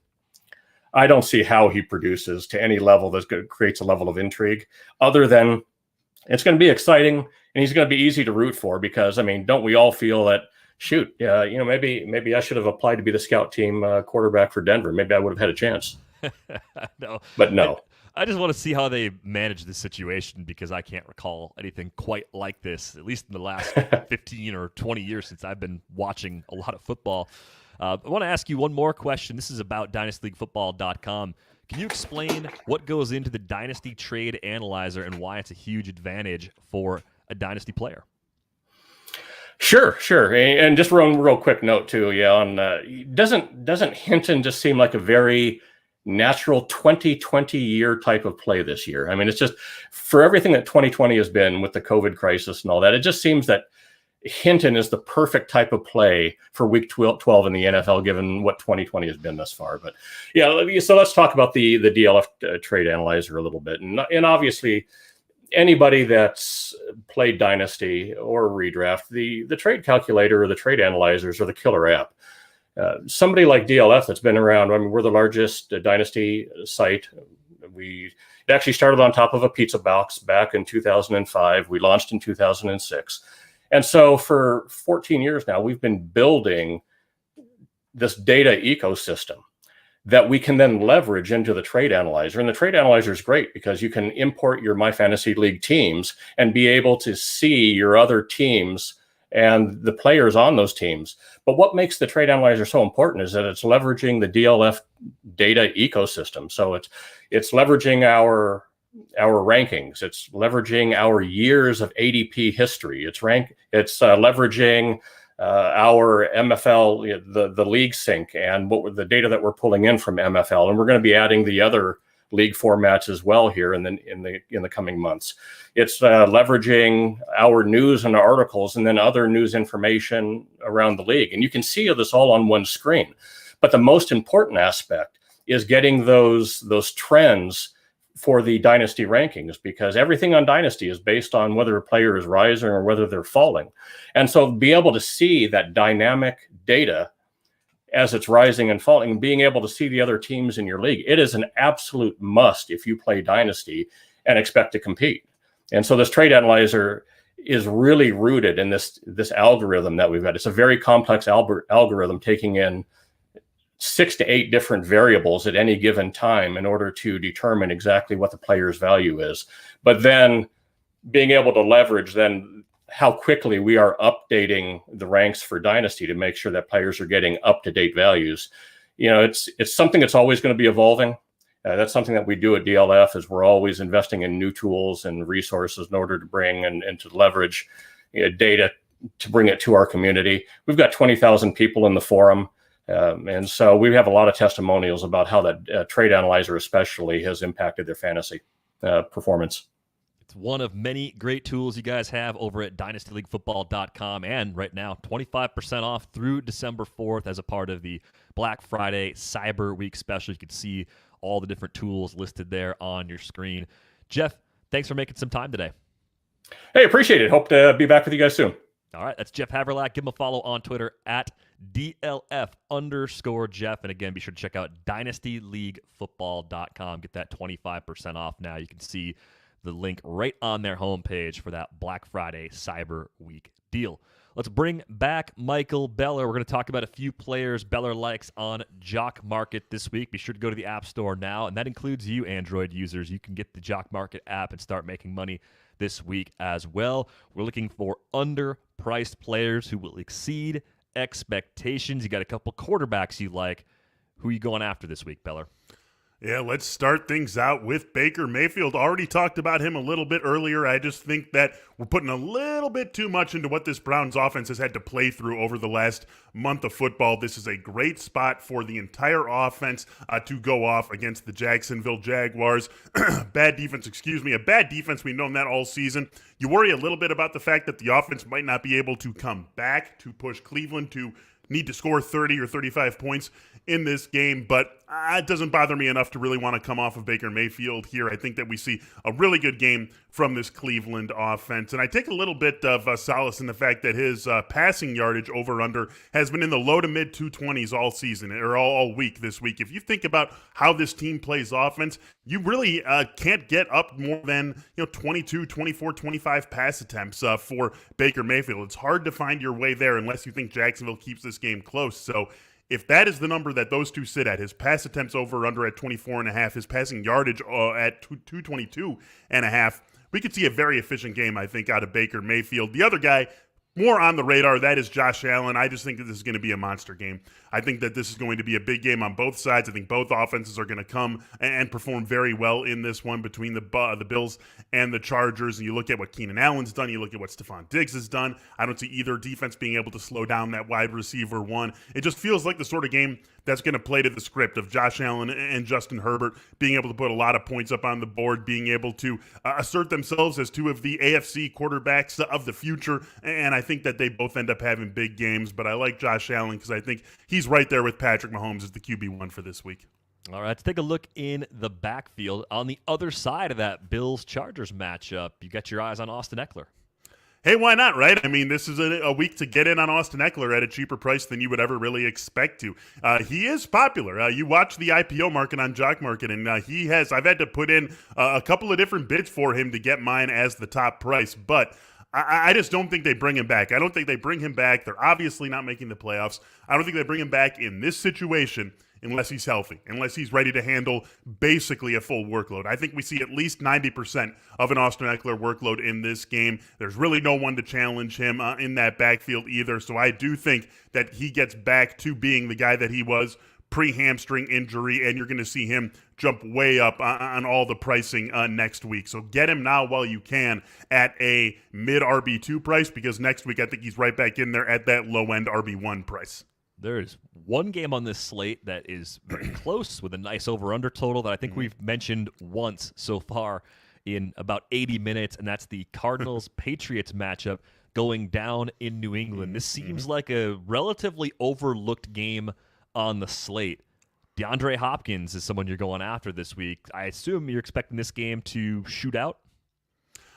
I don't see how he produces to any level that creates a level of intrigue, other than it's going to be exciting and he's going to be easy to root for because, I mean, don't we all feel that, shoot, maybe I should have applied to be the scout team quarterback for Denver. Maybe I would have had a chance.
No.
But no.
I just want to see how they manage this situation because I can't recall anything quite like this, at least in the last 15 or 20 years since I've been watching a lot of football. I want to ask you one more question. This is about dynastyleaguefootball.com. Can you explain what goes into the Dynasty Trade Analyzer and why it's a huge advantage for a Dynasty player?
Sure. And just real quick note too, doesn't Hinton just seem like a very natural 2020 year type of play this year? I mean, it's just for everything that 2020 has been with the COVID crisis and all that, it just seems that Hinton is the perfect type of play for week 12 in the NFL, given what 2020 has been thus far. But so let's talk about the DLF trade analyzer a little bit. And obviously anybody that's played Dynasty or Redraft, the trade calculator or the trade analyzers are the killer app. Somebody like DLF that's been around, I mean, we're the largest dynasty site. It actually started on top of a pizza box back in 2005. We launched in 2006. And so for 14 years now, we've been building this data ecosystem that we can then leverage into the trade analyzer. And the trade analyzer is great because you can import your My Fantasy League teams and be able to see your other teams and the players on those teams. But what makes the trade analyzer so important is that it's leveraging the DLF data ecosystem. So it's leveraging our rankings. It's leveraging our years of ADP history. It's leveraging our MFL, the league sync, and the data that we're pulling in from MFL. And we're going to be adding the other league formats as well here in the coming months. It's leveraging our news and articles and then other news information around the league. And you can see this all on one screen. But the most important aspect is getting those trends for the dynasty rankings, because everything on dynasty is based on whether a player is rising or whether they're falling. And so be able to see that dynamic data as it's rising and falling, and being able to see the other teams in your league, it is an absolute must if you play dynasty and expect to compete. And so this trade analyzer is really rooted in this algorithm that we've got. It's a very complex algorithm taking in 6 to 8 different variables at any given time in order to determine exactly what the player's value is. But then being able to leverage then how quickly we are updating the ranks for dynasty to make sure that players are getting up-to-date values. You know, it's something that's always going to be evolving. That's something that we do at DLF, is we're always investing in new tools and resources in order to bring and to leverage data to bring it to our community. We've got 20,000 people in the forum. And so we have a lot of testimonials about how that trade analyzer especially has impacted their fantasy performance.
It's one of many great tools you guys have over at dynastyleaguefootball.com. And right now, 25% off through December 4th as a part of the Black Friday Cyber Week special. You can see all the different tools listed there on your screen. Jeff, thanks for making some time today.
Hey, appreciate it. Hope to be back with you guys soon.
All right, that's Jeff Haverlack. Give him a follow on Twitter at DLF_Jeff. And again, be sure to check out dynastyleaguefootball.com. Get that 25% off now. You can see the link right on their homepage for that Black Friday Cyber Week deal. Let's bring back Michael Beller. We're going to talk about a few players Beller likes on Jock Market this week. Be sure to go to the App Store now, and that includes you Android users. You can get the Jock Market app and start making money this week as well. We're looking for underpriced players who will exceed expectations. You got a couple quarterbacks you like. Who are you going after this week, Beller?
Yeah, let's start things out with Baker Mayfield. Already talked about him a little bit earlier. I just think that we're putting a little bit too much into what this Browns offense has had to play through over the last month of football. This is a great spot for the entire offense to go off against the Jacksonville Jaguars. A bad defense we've known that all season. You worry a little bit about the fact that the offense might not be able to come back to push Cleveland to need to score 30 or 35 points in this game, but it doesn't bother me enough to really want to come off of Baker Mayfield here. I think that we see a really good game from this Cleveland offense, and I take a little bit of solace in the fact that his passing yardage over-under has been in the low to mid 220s all season, or all week this week. If you think about how this team plays offense, you really can't get up more than 22, 24, 25 pass attempts for Baker Mayfield. It's hard to find your way there unless you think Jacksonville keeps this game close. So if that is the number that those two sit at, his pass attempts over under at 24.5, his passing yardage at 222.5, we could see a very efficient game, I think, out of Baker Mayfield. The other guy more on the radar, that is Josh Allen. I just think that this is going to be a monster game. I think that this is going to be a big game on both sides. I think both offenses are going to come and perform very well in this one between the Bills and the Chargers. And you look at what Keenan Allen's done. You look at what Stephon Diggs has done. I don't see either defense being able to slow down that wide receiver one. It just feels like the sort of game that's going to play to the script of Josh Allen and Justin Herbert being able to put a lot of points up on the board, being able to assert themselves as two of the AFC quarterbacks of the future. And I think that they both end up having big games. But I like Josh Allen because I think he's right there with Patrick Mahomes as the QB1 for this week.
All right, let's take a look in the backfield. On the other side of that Bills-Chargers matchup, you got your eyes on Austin Eckler.
Hey, why not, right? I mean, this is a week to get in on Austin Eckler at a cheaper price than you would ever really expect to. He is popular. You watch the IPO market on JockMKT, and I've had to put in a couple of different bids for him to get mine as the top price, but I just don't think they bring him back. I don't think they bring him back. They're obviously not making the playoffs. I don't think they bring him back in this situation unless he's healthy, unless he's ready to handle basically a full workload. I think we see at least 90% of an Austin Eckler workload in this game. There's really no one to challenge him in that backfield either, so I do think that he gets back to being the guy that he was pre-hamstring injury, and you're going to see him jump way up on all the pricing next week. So get him now while you can at a mid RB2 price, because next week I think he's right back in there at that low-end RB1 price.
There is one game on this slate that is very close with a nice over-under total that I think we've mentioned once so far in about 80 minutes, and that's the Cardinals-Patriots matchup going down in New England. This seems like a relatively overlooked game on the slate. DeAndre Hopkins is someone you're going after this week. I assume you're expecting this game to shoot out?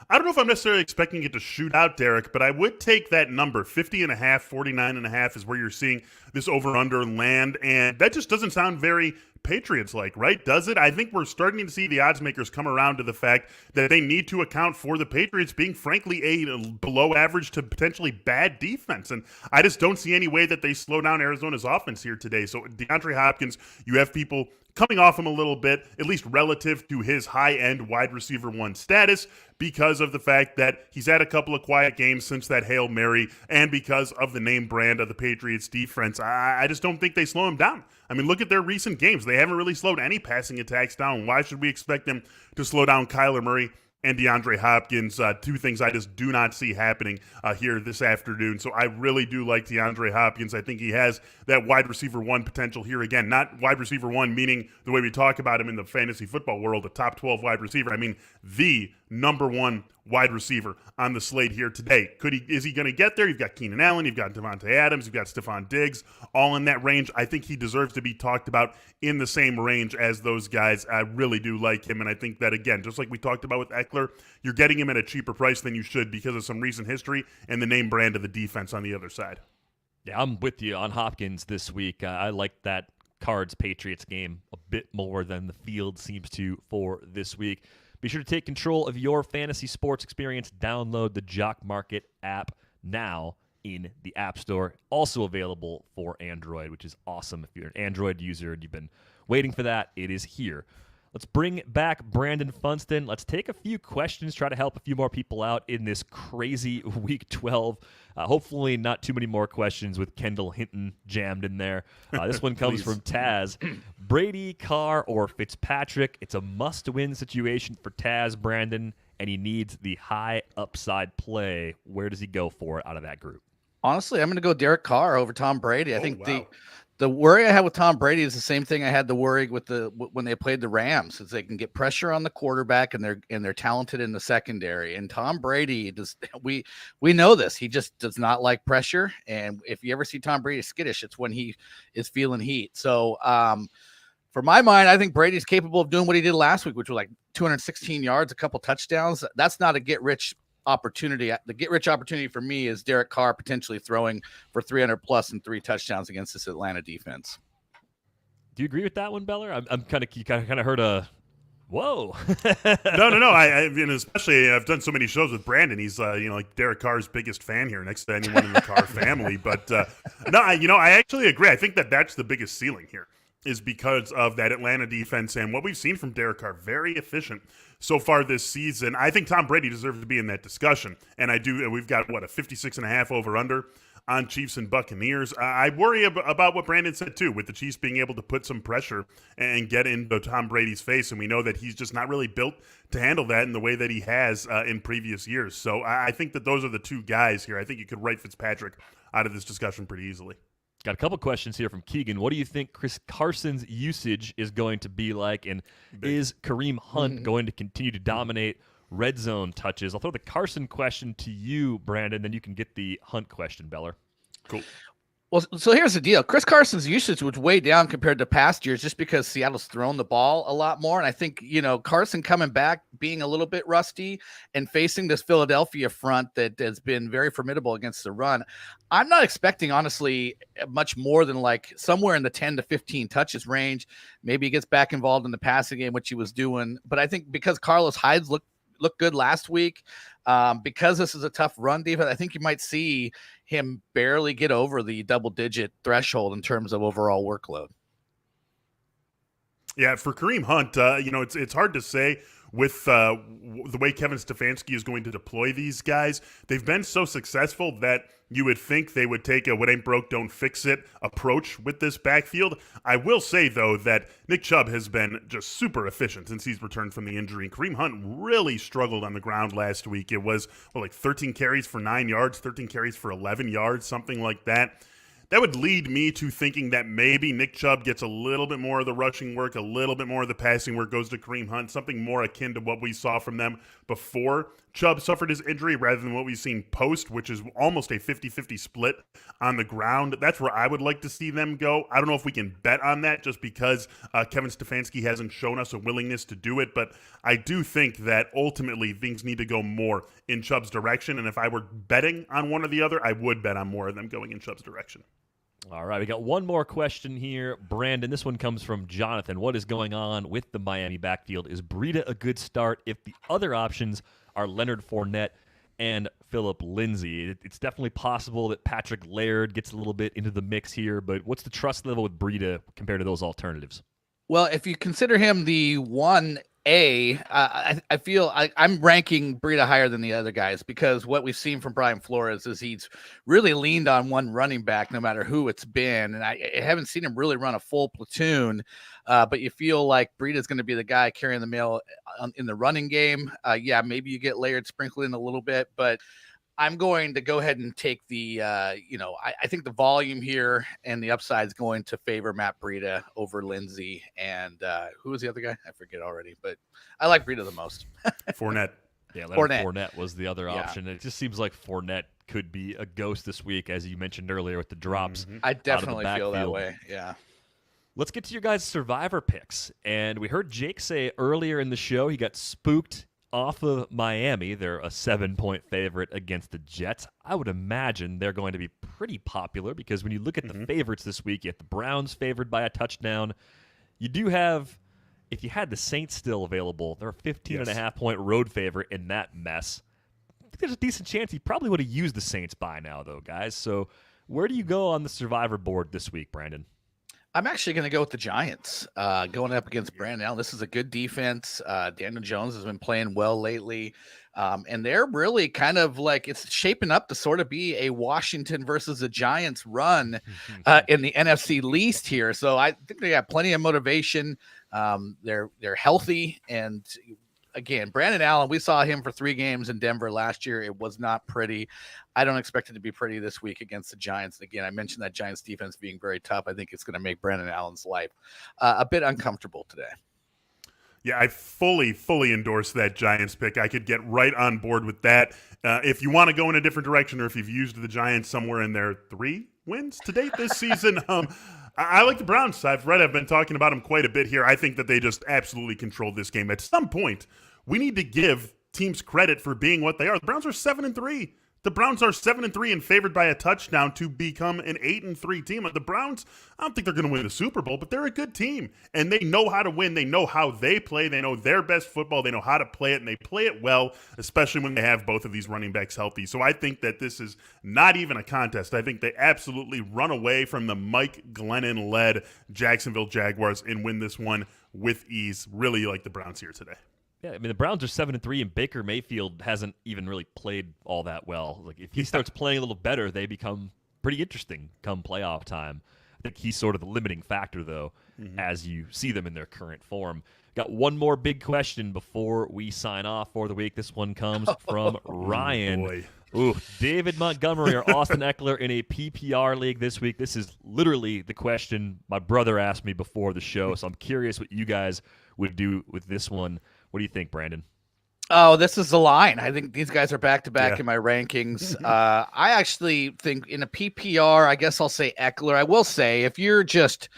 I don't know if I'm necessarily expecting it to shoot out, Derek, but I would take that number. 50.5, 49.5 is where you're seeing this over-under land, and that just doesn't sound very Patriots-like, right? Does it? I think we're starting to see the odds makers come around to the fact that they need to account for the Patriots being, frankly, a below average to potentially bad defense, and I just don't see any way that they slow down Arizona's offense here today. So DeAndre Hopkins, you have people coming off him a little bit, at least relative to his high-end wide receiver one status, because of the fact that he's had a couple of quiet games since that Hail Mary, and because of the name brand of the Patriots defense. I just don't think they slow him down. I mean, look at their recent games. They haven't really slowed any passing attacks down. Why should we expect them to slow down Kyler Murray and DeAndre Hopkins? Two things I just do not see happening here this afternoon. So I really do like DeAndre Hopkins. I think he has that wide receiver one potential here again. Not wide receiver one meaning the way we talk about him in the fantasy football world, a top 12 wide receiver. I mean the number one wide receiver on the slate here today. Is he going to get there? You've got Keenan Allen, you've got Devontae Adams, you've got Stephon Diggs, all in that range. I think he deserves to be talked about in the same range as those guys. I really do like him, and I think that, again, just like we talked about with Eckler, you're getting him at a cheaper price than you should because of some recent history and the name brand of the defense on the other side.
Yeah, I'm with you on Hopkins this week. I like that Cards-Patriots game a bit more than the field seems to for this week. Be sure to take control of your fantasy sports experience. Download the JockMKT app now in the App Store. Also available for Android, which is awesome. If you're an Android user and you've been waiting for that, it is here. Let's bring back Brandon Funston. Let's take a few questions, try to help a few more people out in this crazy Week 12. Hopefully not too many more questions with Kendall Hinton jammed in there. This one comes from Taz. Brady, Carr, or Fitzpatrick? It's a must-win situation for Taz, Brandon, and he needs the high upside play. Where does he go for it out of that group?
Honestly, I'm going to go Derek Carr over Tom Brady. I think the worry I had with Tom Brady is the same thing I had the worry with when they played the Rams, is they can get pressure on the quarterback and they're talented in the secondary. And Tom Brady does, we know this. He just does not like pressure. And if you ever see Tom Brady skittish, it's when he is feeling heat. So for my mind, I think Brady's capable of doing what he did last week, which was like 216 yards, a couple touchdowns. That's not a get-rich opportunity. The get-rich opportunity for me is Derek Carr potentially throwing for 300 plus and 3 touchdowns against this Atlanta defense.
Do you agree with that one, Beller? I'm kind of heard a whoa.
No. I mean, especially I've done so many shows with Brandon. He's like Derek Carr's biggest fan here, next to anyone in the Carr family. But I actually agree. I think that's the biggest ceiling here, is because of that Atlanta defense and what we've seen from Derek Carr. Very efficient so far this season. I think Tom Brady deserves to be in that discussion. And I do. We've got, a 56.5 over-under on Chiefs and Buccaneers. I worry about what Brandon said, too, with the Chiefs being able to put some pressure and get into Tom Brady's face. And we know that he's just not really built to handle that in the way that he has in previous years. So I think that those are the two guys here. I think you could write Fitzpatrick out of this discussion pretty easily.
Got a couple questions here from Keegan. What do you think Chris Carson's usage is going to be like? And is Kareem Hunt going to continue to dominate red zone touches? I'll throw the Carson question to you, Brandon, then you can get the Hunt question, Beller.
Cool.
Well, so here's the deal. Chris Carson's usage was way down compared to past years just because Seattle's thrown the ball a lot more. And I think, Carson coming back, being a little bit rusty and facing this Philadelphia front that has been very formidable against the run. I'm not expecting, honestly, much more than like somewhere in the 10 to 15 touches range. Maybe he gets back involved in the passing game, which he was doing. But I think because Carlos Hyde's looked good last week, because this is a tough run defense, I think you might see him barely get over the double-digit threshold in terms of overall workload.
Yeah, for Kareem Hunt, it's hard to say with the way Kevin Stefanski is going to deploy these guys. They've been so successful that you would think they would take a what ain't broke, don't fix it approach with this backfield. I will say, though, that Nick Chubb has been just super efficient since he's returned from the injury. Kareem Hunt really struggled on the ground last week. It was like 13 carries for 9 yards, 13 carries for 11 yards, something like that. That would lead me to thinking that maybe Nick Chubb gets a little bit more of the rushing work, a little bit more of the passing work goes to Kareem Hunt, something more akin to what we saw from them before Chubb suffered his injury rather than what we've seen post, which is almost a 50-50 split on the ground. That's where I would like to see them go. I don't know if we can bet on that just because Kevin Stefanski hasn't shown us a willingness to do it, but I do think that ultimately things need to go more in Chubb's direction, and if I were betting on one or the other, I would bet on more of them going in Chubb's direction.
All right, we got one more question here. Brandon, this one comes from Jonathan. What is going on with the Miami backfield? Is Breida a good start if the other options are Leonard Fournette and Phillip Lindsay? It's definitely possible that Patrick Laird gets a little bit into the mix here, but what's the trust level with Breida compared to those alternatives?
Well, if you consider him the 1A, I feel I'm ranking Breida higher than the other guys because what we've seen from Brian Flores is he's really leaned on one running back no matter who it's been. And I haven't seen him really run a full platoon, but you feel like Breida is going to be the guy carrying the mail in the running game. Yeah, maybe you get Laird sprinkled in a little bit, but I'm going to go ahead and take the, I think the volume here and the upside is going to favor Matt Breida over Lindsay. And who was the other guy? I forget already, but I like Breida the most.
Fournette.
Yeah, Leonard Fournette was the other option. It just seems like Fournette could be a ghost this week, as you mentioned earlier with the drops.
Mm-hmm.
I definitely feel that way. Yeah.
Let's get to your guys' survivor picks. And we heard Jake say earlier in the show he got spooked off of Miami. They're a 7-point favorite against the Jets. I would imagine they're going to be pretty popular because when you look at the favorites this week, you have the Browns favored by a touchdown. You do have, if you had the Saints still available, they're a 15.5-point road favorite in that mess. I think there's a decent chance he probably would have used the Saints by now, though, guys. So where do you go on the survivor board this week, Brandon?
I'm actually going to go with the Giants going up against Brandon Allen. This is a good defense. Daniel Jones has been playing well lately. And they're really kind of like it's shaping up to sort of be a Washington versus the Giants run in the NFC least here. So I think they got plenty of motivation. They're healthy. And again, Brandon Allen, we saw him for 3 games in Denver last year. It was not pretty. I don't expect it to be pretty this week against the Giants. Again, I mentioned that Giants defense being very tough. I think it's going to make Brandon Allen's life a bit uncomfortable today.
Yeah, I fully endorse that Giants pick. I could get right on board with that. If you want to go in a different direction or if you've used the Giants somewhere in their 3 wins to date this season, I like the Browns. I've been talking about them quite a bit here. I think that they just absolutely controlled this game. At some point, we need to give teams credit for being what they are. The Browns are 7-3. The Browns are 7-3 and favored by a touchdown to become an 8-3 team. The Browns, I don't think they're going to win the Super Bowl, but they're a good team. And they know how to win. They know how they play. They know their best football. They know how to play it, and they play it well, especially when they have both of these running backs healthy. So I think that this is not even a contest. I think they absolutely run away from the Mike Glennon-led Jacksonville Jaguars and win this one with ease. Really like the Browns here today.
Yeah, I mean, the Browns are 7-3, and Baker Mayfield hasn't even really played all that well. Like, if he starts playing a little better, they become pretty interesting come playoff time. I think he's sort of the limiting factor, though, as you see them in their current form. Got one more big question before we sign off for the week. This one comes from Ryan. Ooh, David Montgomery or Austin Eckler in a PPR league this week. This is literally the question my brother asked me before the show, so I'm curious what you guys would do with this one. What do you think, Brandon?
Oh, this is the line. I think these guys are back to back
Yeah.
in my rankings. I actually think in a PPR, I guess I'll say Eckler. I will say if you're just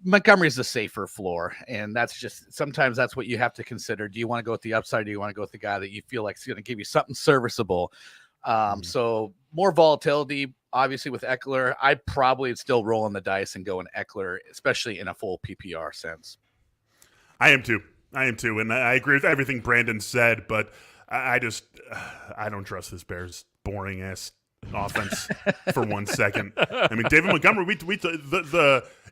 Montgomery's the safer floor, and that's just sometimes that's what you have to consider. Do you want to go with the upside? Or do you want to go with the guy that you feel like is going to give you something serviceable? So more volatility, obviously with Eckler. I'd probably still rolling the dice and going Eckler, especially in a full PPR sense.
I am too. And I agree with everything Brandon said, but I don't trust this Bears boring ass offense for 1 second. I mean, David Montgomery,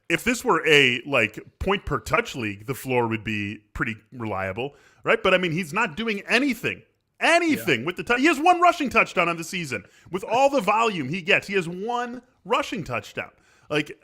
if this were a like point per touch league, the floor would be pretty reliable, right? But I mean, he's not doing anything with the he has one rushing touchdown on the season. With all the volume he gets, he has one rushing touchdown. Like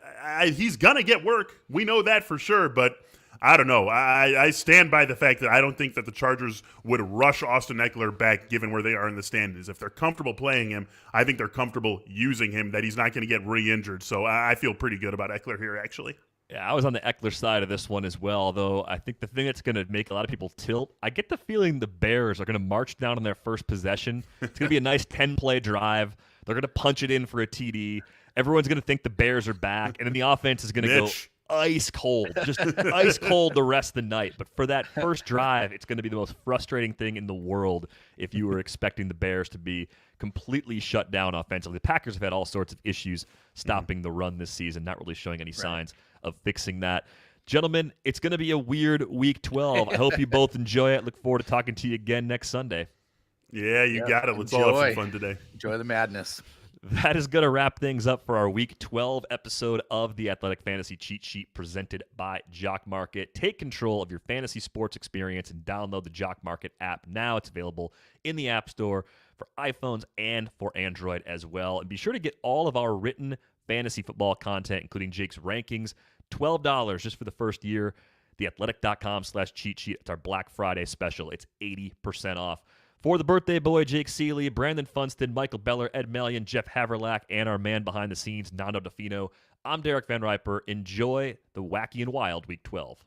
he's gonna get work. We know that for sure, but I don't know. I stand by the fact that I don't think that the Chargers would rush Austin Eckler back given where they are in the standings. If they're comfortable playing him, I think they're comfortable using him, that he's not going to get re-injured. So I feel pretty good about Eckler here, actually.
Yeah, I was on the Eckler side of this one as well, though I think the thing that's going to make a lot of people tilt, I get the feeling the Bears are going to march down on their first possession. It's going to be a nice 10-play drive. They're going to punch it in for a TD. Everyone's going to think the Bears are back, and then the offense is going to go ice cold, just ice cold the rest of the night. But for that first drive, it's going to be the most frustrating thing in the world if you were expecting the Bears to be completely shut down offensively. The Packers have had all sorts of issues stopping the run this season, not really showing any signs of fixing that. Gentlemen, it's going to be a weird week 12. I hope you both enjoy it. Look forward to talking to you again next Sunday.
Yeah, you got it. Let's all have some fun today.
Enjoy the madness.
That is going to wrap things up for our Week 12 episode of the Athletic Fantasy Cheat Sheet presented by JockMKT. Take control of your fantasy sports experience and download the JockMKT app now. It's available in the App Store for iPhones and for Android as well. And be sure to get all of our written fantasy football content, including Jake's rankings, $12 just for the first year. Theathletic.com/cheat sheet. It's our Black Friday special. It's 80% off. For the birthday boy, Jake Seeley, Brandon Funston, Michael Beller, Ed Mallion, Jeff Haverlack, and our man behind the scenes, Nando DeFino, I'm Derek Van Riper. Enjoy the wacky and wild Week 12.